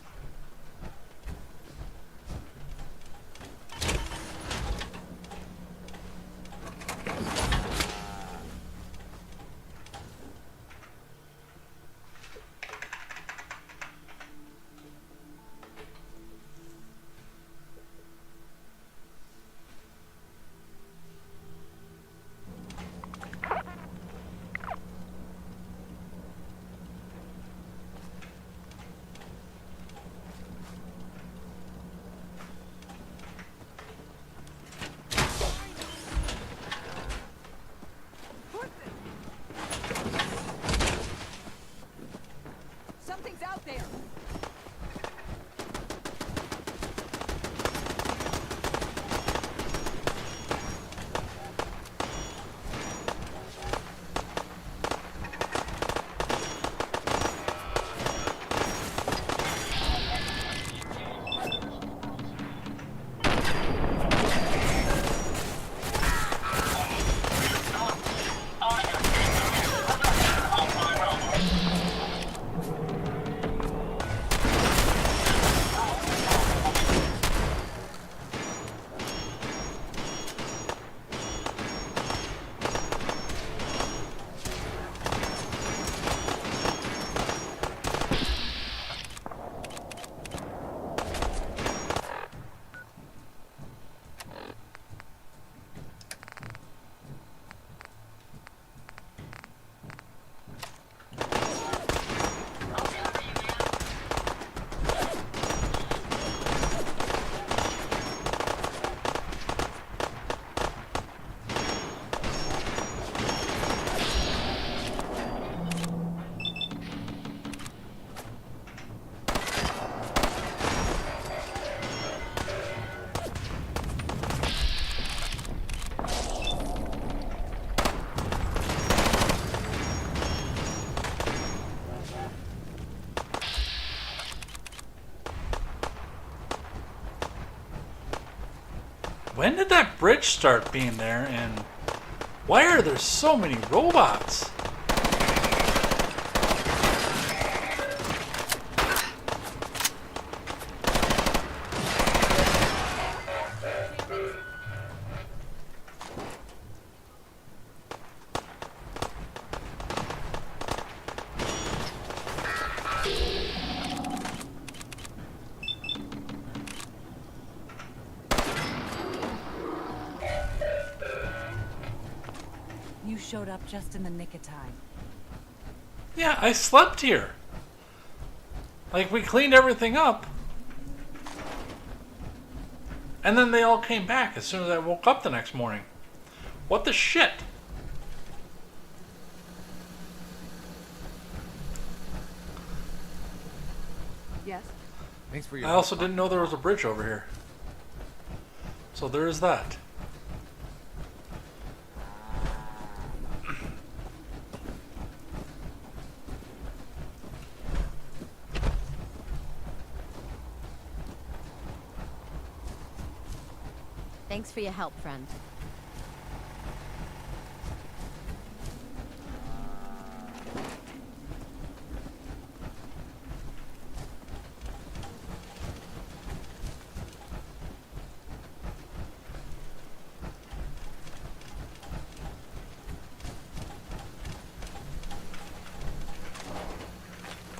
Something's out there! When did that bridge start being there, and why are there so many robots? You showed up just in the nick of time. Yeah, I slept here. Like, we cleaned everything up. And then they all came back as soon as I woke up the next morning. What the shit? Yes? Thanks for your I also didn't know there was a bridge over here. So there is that. Thanks for your help, friend.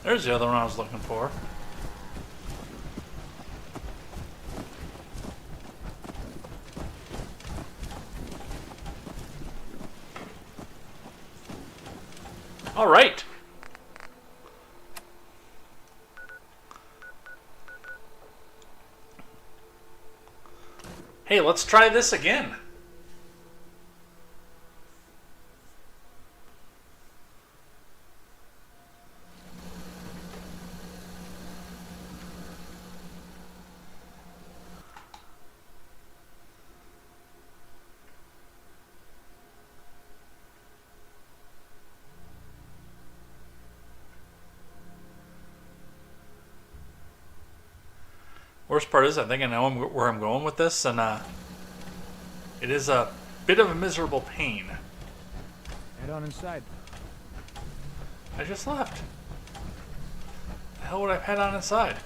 There's the other one I was looking for. All right. Hey, let's try this again. Worst part is, I think I know where I'm going with this, and it is a bit of a miserable pain. Head on inside. I just left. The hell would I head on inside?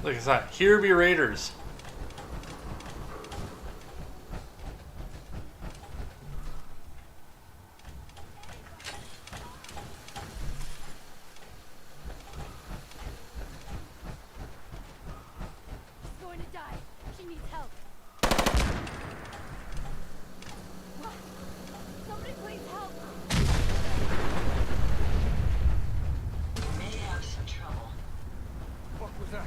Look at that. Here be raiders. She's going to die. She needs help. Somebody please help. We may have some trouble. What was that?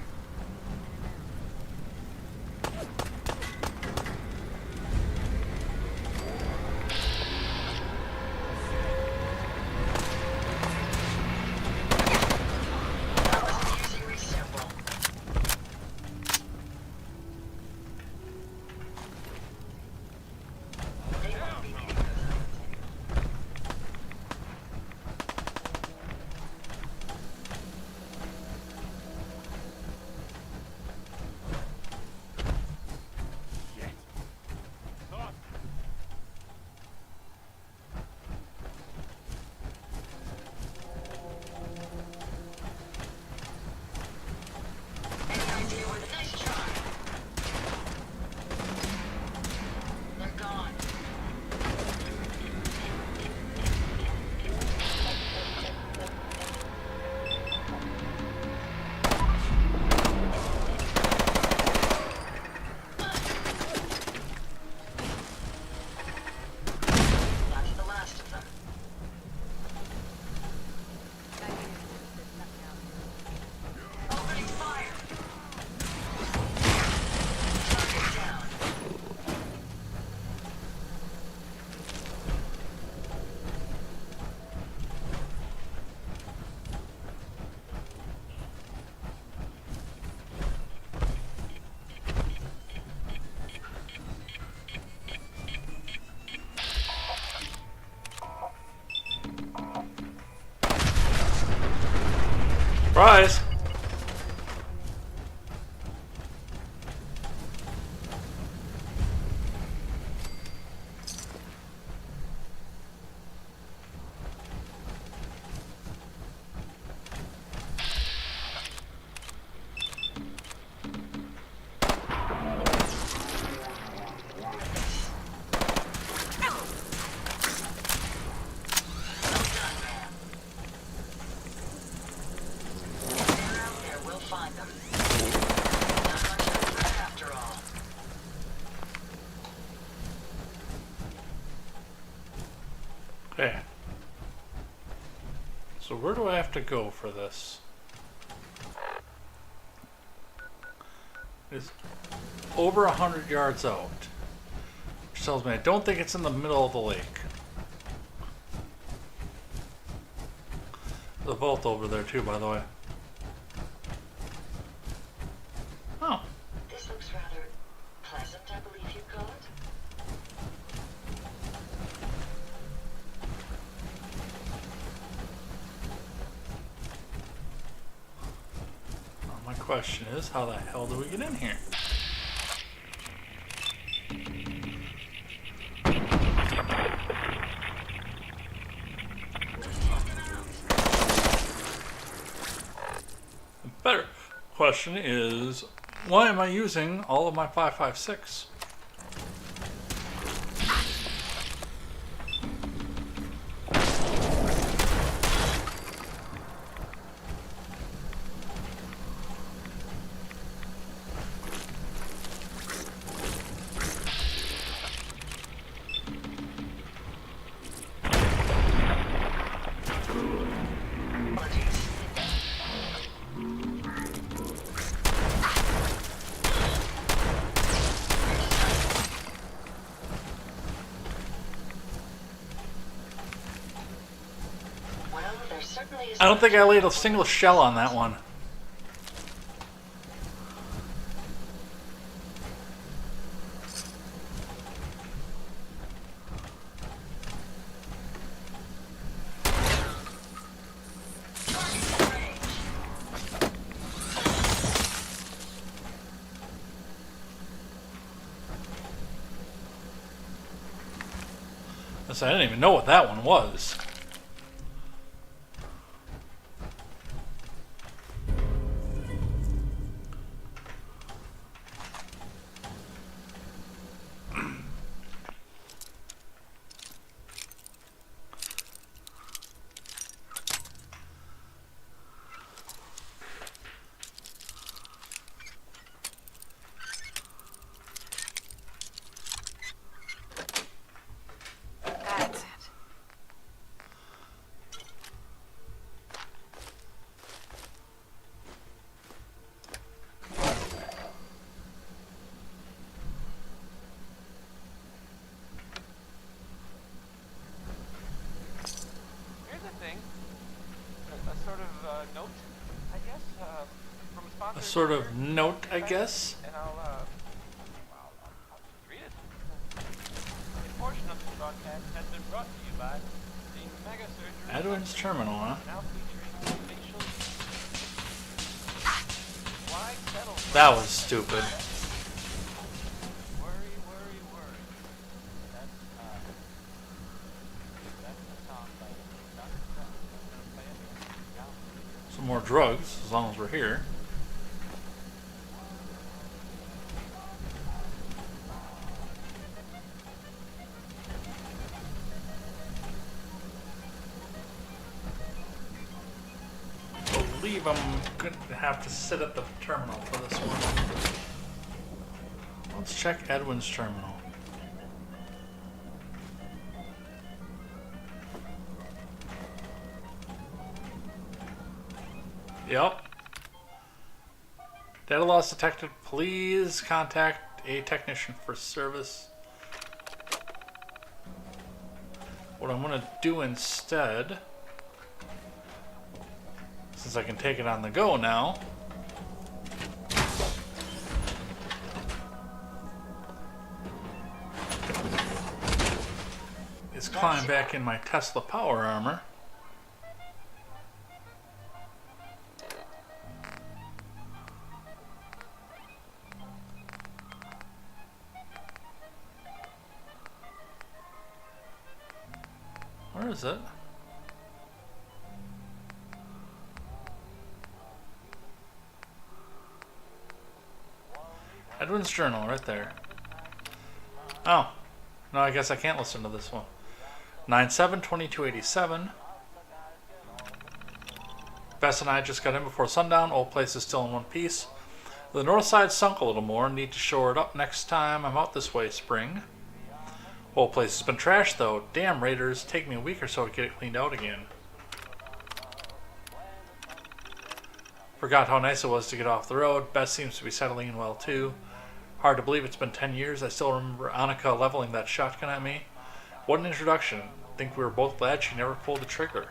That was amusingly simple. They won't be needing those. Any idea where the nice try? They're gone. That's the last of them. Opening fire. Target down. Surprise! They're out there. We'll find them. Not much of a threat after all. Okay. So where do I have to go for this? It's over 100 yards out. Which tells me I don't think it's in the middle of the lake. The vault over there too, by the way. Oh. This looks rather pleasant, I believe you'd call it. Well, my question is, how the hell do we get in here? The better question is, Why am I using all of my 5.56? I don't think I laid a single shell on that one. I didn't even know what that one was. A sort of note, I guess. And I'll read it. A portion of this broadcast has been brought to you by the Mega Surgery. Edwin's Terminal, huh? That was stupid. Some more drugs, as long as we're here. I believe I'm going to have to sit at the terminal for this one. Let's check Edwin's Terminal. Yep. Data loss detected. Please contact a technician for service. What I'm going to do instead, since I can take it on the go now, is climb back in my Tesla power armor. Where is it? Edwin's Journal, right there. Oh. No, I guess I can't listen to this one. 9/7/2287. Bess and I just got in before sundown. Old place is still in one piece. The north side sunk a little more. Need to shore it up next time I'm out this way, spring. Whole place has been trashed though. Damn raiders, take me a week or so to get it cleaned out again. Forgot how nice it was to get off the road. Beth seems to be settling in well too. Hard to believe it's been 10 years. I still remember Annika leveling that shotgun at me. What an introduction. Think we were both glad she never pulled the trigger.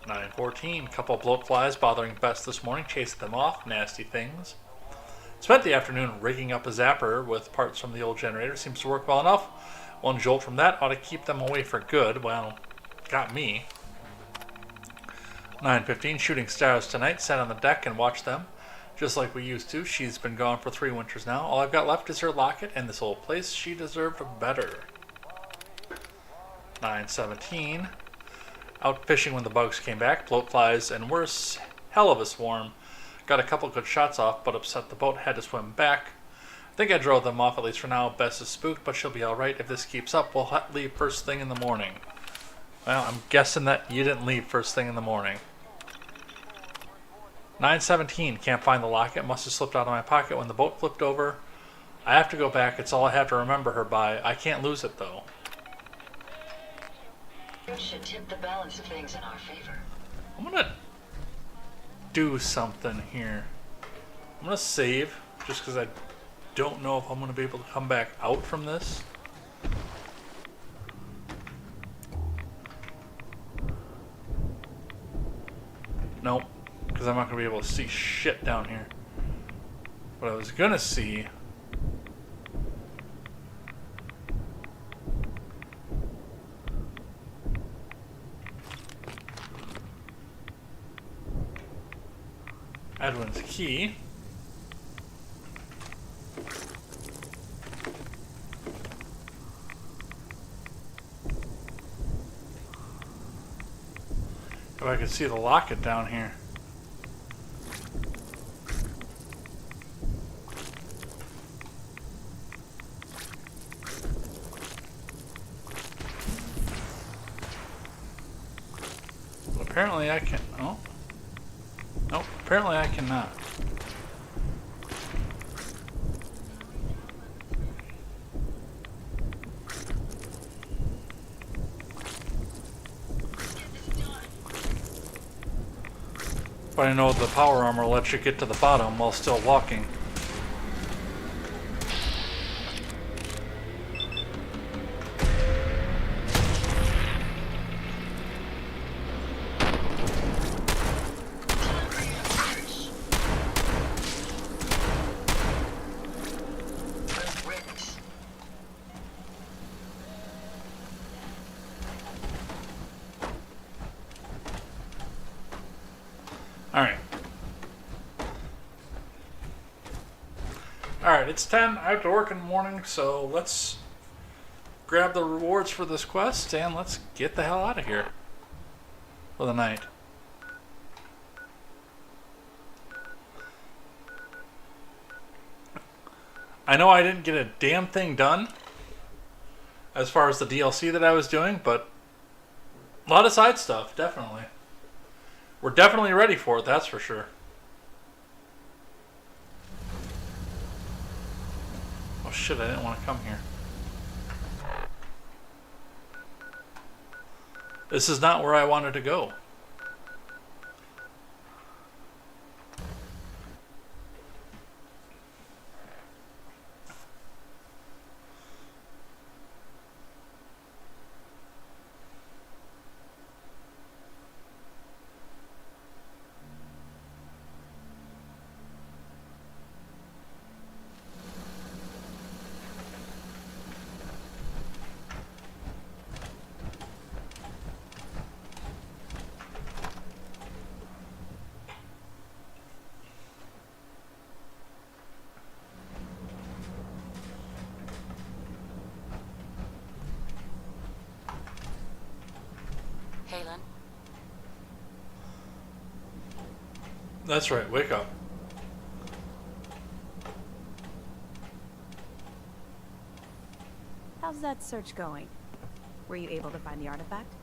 9/14. Couple of bloat flies bothering Bess this morning. Chased them off. Nasty things. Spent the afternoon rigging up a zapper with parts from the old generator. Seems to work well enough. One jolt from that ought to keep them away for good. Well, got me. 9:15. Shooting stars tonight. Sat on the deck and watched them. Just like we used to. She's been gone for 3 winters now. All I've got left is her locket and this old place. She deserved better. 9:17. Out fishing when the bugs came back. Bloat flies and worse. Hell of a swarm. Got a couple good shots off, but upset the boat, had to swim back. I think I drove them off, at least for now. Bess is spooked, but she'll be alright. If this keeps up, we'll leave first thing in the morning. Well, I'm guessing that you didn't leave first thing in the morning. 9:17. Can't find the locket. Must have slipped out of my pocket when the boat flipped over. I have to go back. It's all I have to remember her by. I can't lose it, though. It should tip the balance of things in our favor. I'm gonna do something here. I'm gonna save, just because I don't know if I'm gonna be able to come back out from this. Nope, because I'm not gonna be able to see shit down here. What I was gonna see Edwin's key. If I could see the locket down here. Well, apparently I can. Oh. Nope, apparently I cannot. But I know the power armor lets you get to the bottom while still walking. Alright. Alright, it's 10. I have to work in the morning, so let's grab the rewards for this quest and let's get the hell out of here for the night. I know I didn't get a damn thing done as far as the DLC that I was doing, but a lot of side stuff, definitely. We're definitely ready for it, that's for sure. Oh shit, I didn't want to come here. This is not where I wanted to go. Halen, That's right, wake up. How's that search going? Were you able to find the artifact?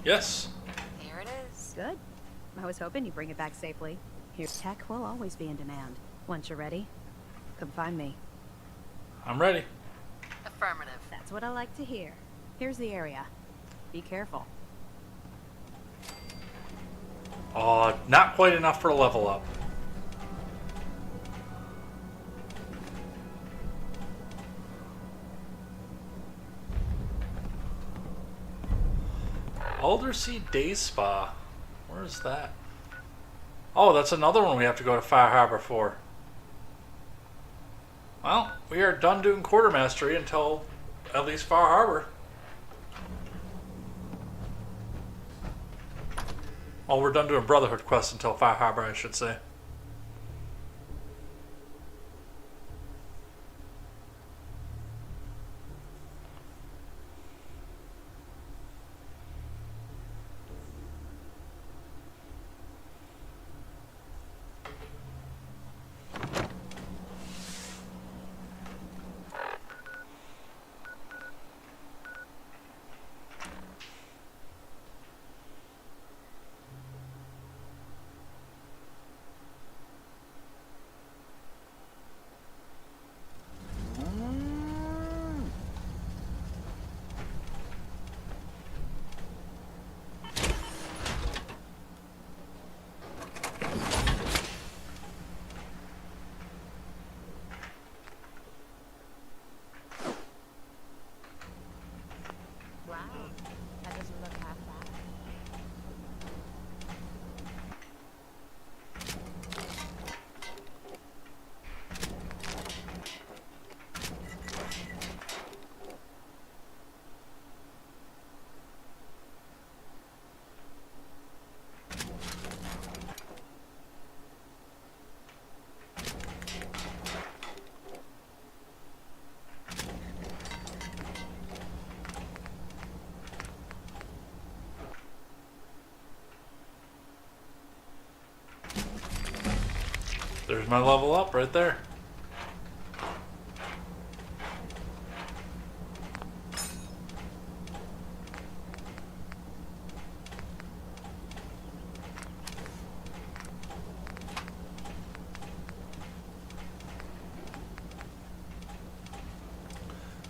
Yes. here it is. Good. I was hoping you'd bring it back safely. Here, tech will always be in demand. Once you're ready, come find me. I'm ready. Affirmative. That's what I like to hear. Here's the area. Be careful. Oh, not quite enough for a level up. Aldersea Day Spa. Where's that? Oh, that's another one we have to go to Fire Harbor for. Well, we are done doing quartermastery until at least Far Harbor. Well, we're done doing Brotherhood quests until Far Harbor, I should say. my level up right there.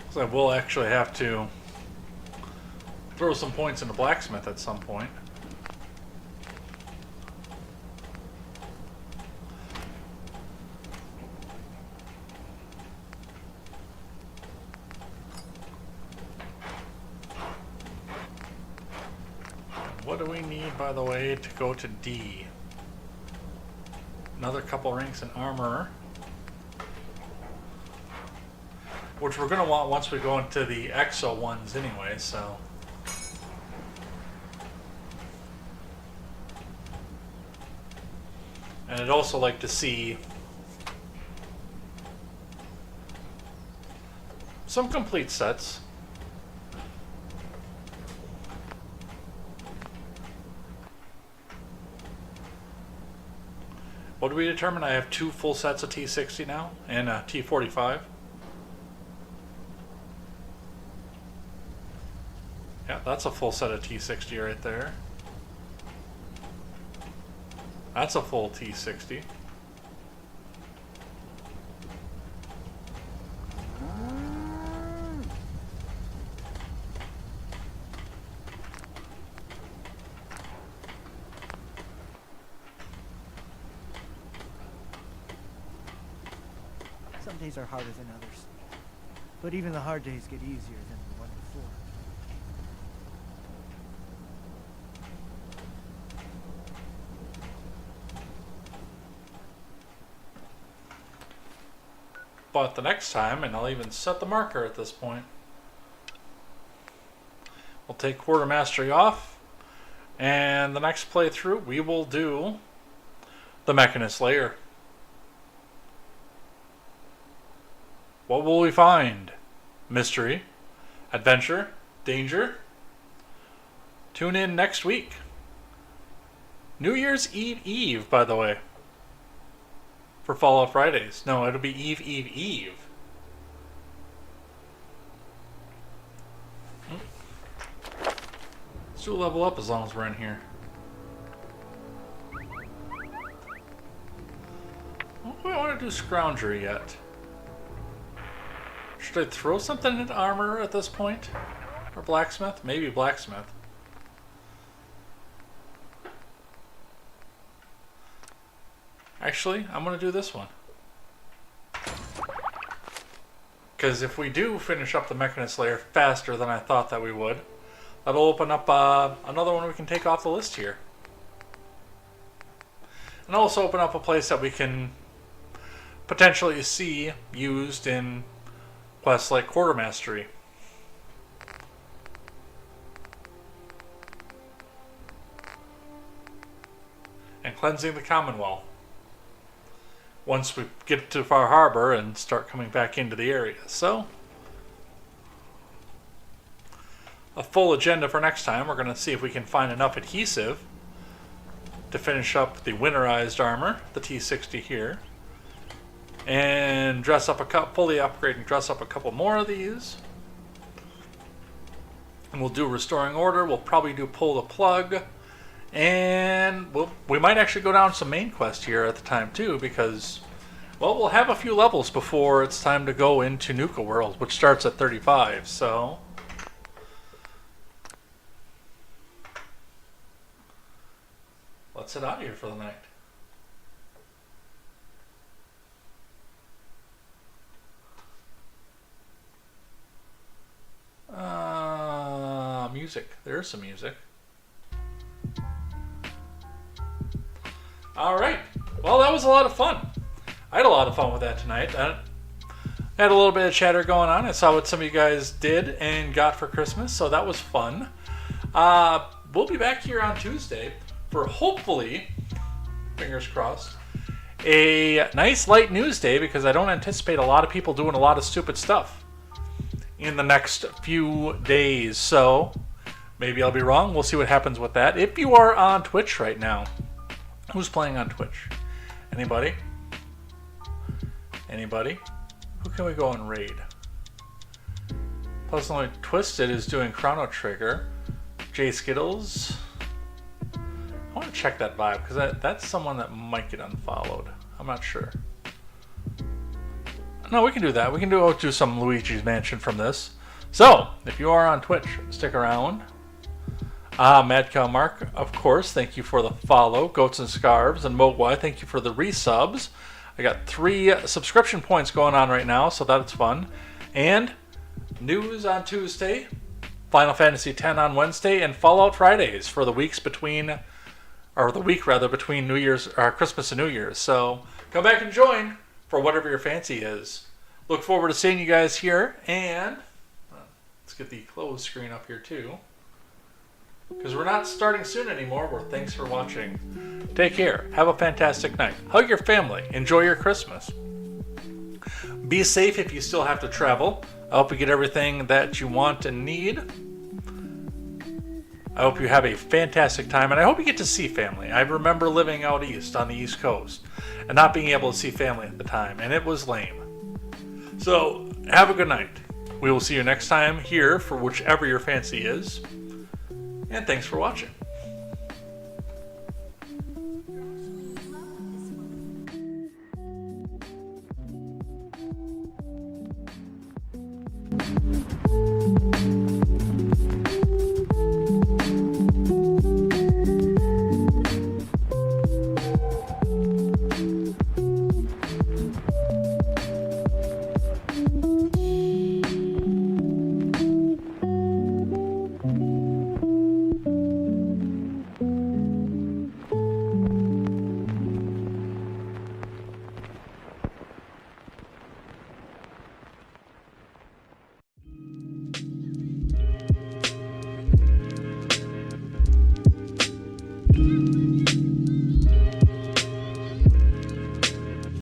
So I will actually have to throw some points into blacksmith at some point. What do we need, by the way, to go to D? Another couple ranks in armor, which we're going to want once we go into the exo ones anyway, so. And I'd also like to see some complete sets. What do we determine? I have 2 full sets of T60 now and a T45. Yeah, that's a full set of T60 right there. That's a full T60. Some days are harder than others. But even the hard days get easier than the one before. But the next time, and I'll even set the marker at this point, we'll take quarter mastery off, and the next playthrough we will do the Mechanist layer. What will we find? Mystery, adventure, danger? Tune in next week. New Year's Eve, by the way. For Fallout Fridays. No, it'll be Eve. Let's do a level up as long as we're in here. Oh, we don't want to do Scroungery yet. Should I throw something into armor at this point? Or blacksmith? Maybe blacksmith. Actually, I'm going to do this one. Because if we do finish up the Mechanist layer faster than I thought that we would, that'll open up another one we can take off the list here. And also open up a place that we can potentially see used in quests like Quarter Mastery. And Cleansing the Commonwealth. Once we get to Far Harbor and start coming back into the area. So, a full agenda for next time. We're going to see if we can find enough adhesive to finish up the winterized armor, the T60 here. And dress up fully upgrade and dress up a couple more of these. And we'll do Restoring Order. We'll probably do Pull the Plug. And we might actually go down some main quest here at the time too, because, well, we'll have a few levels before it's time to go into Nuka World, which starts at 35, so. Let's head out of here for the night. Music. There's some music. Alright, well, that was a lot of fun. I had a lot of fun with that tonight. I had a little bit of chatter going on. I saw what some of you guys did and got for Christmas, so that was fun. We'll be back here on Tuesday for hopefully, fingers crossed, a nice light news day, because I don't anticipate a lot of people doing a lot of stupid stuff in the next few days. So maybe I'll be wrong. We'll see what happens with that. If you are on Twitch right now, who's playing on Twitch? Anybody? Anybody? Who can we go and raid? Pleasantly Twisted is doing Chrono Trigger. Jay Skittles. I want to check that vibe because that's someone that might get unfollowed. I'm not sure. No, we can do that. We can do some Luigi's Mansion from this. So, if you are on Twitch, stick around. Mad Cow Mark, of course, thank you for the follow. Goats and Scarves and Mogwai, thank you for the resubs. I got 3 subscription points going on right now, so that's fun. And news on Tuesday, Final Fantasy X on Wednesday, and Fallout Fridays for the weeks between, or the week rather, between New Year's or Christmas and New Year's. So come back and join for whatever your fancy is. Look forward to seeing you guys here, and let's get the close screen up here too, because we're not starting soon anymore. Thanks for watching. Take care. Have a fantastic night. Hug your family. Enjoy your Christmas. Be safe if you still have to travel. I hope you get everything that you want and need. I hope you have a fantastic time, and I hope you get to see family. I remember living out east on the East Coast and not being able to see family at the time, and it was lame. So, have a good night. We will see you next time here for whichever your fancy is, and thanks for watching.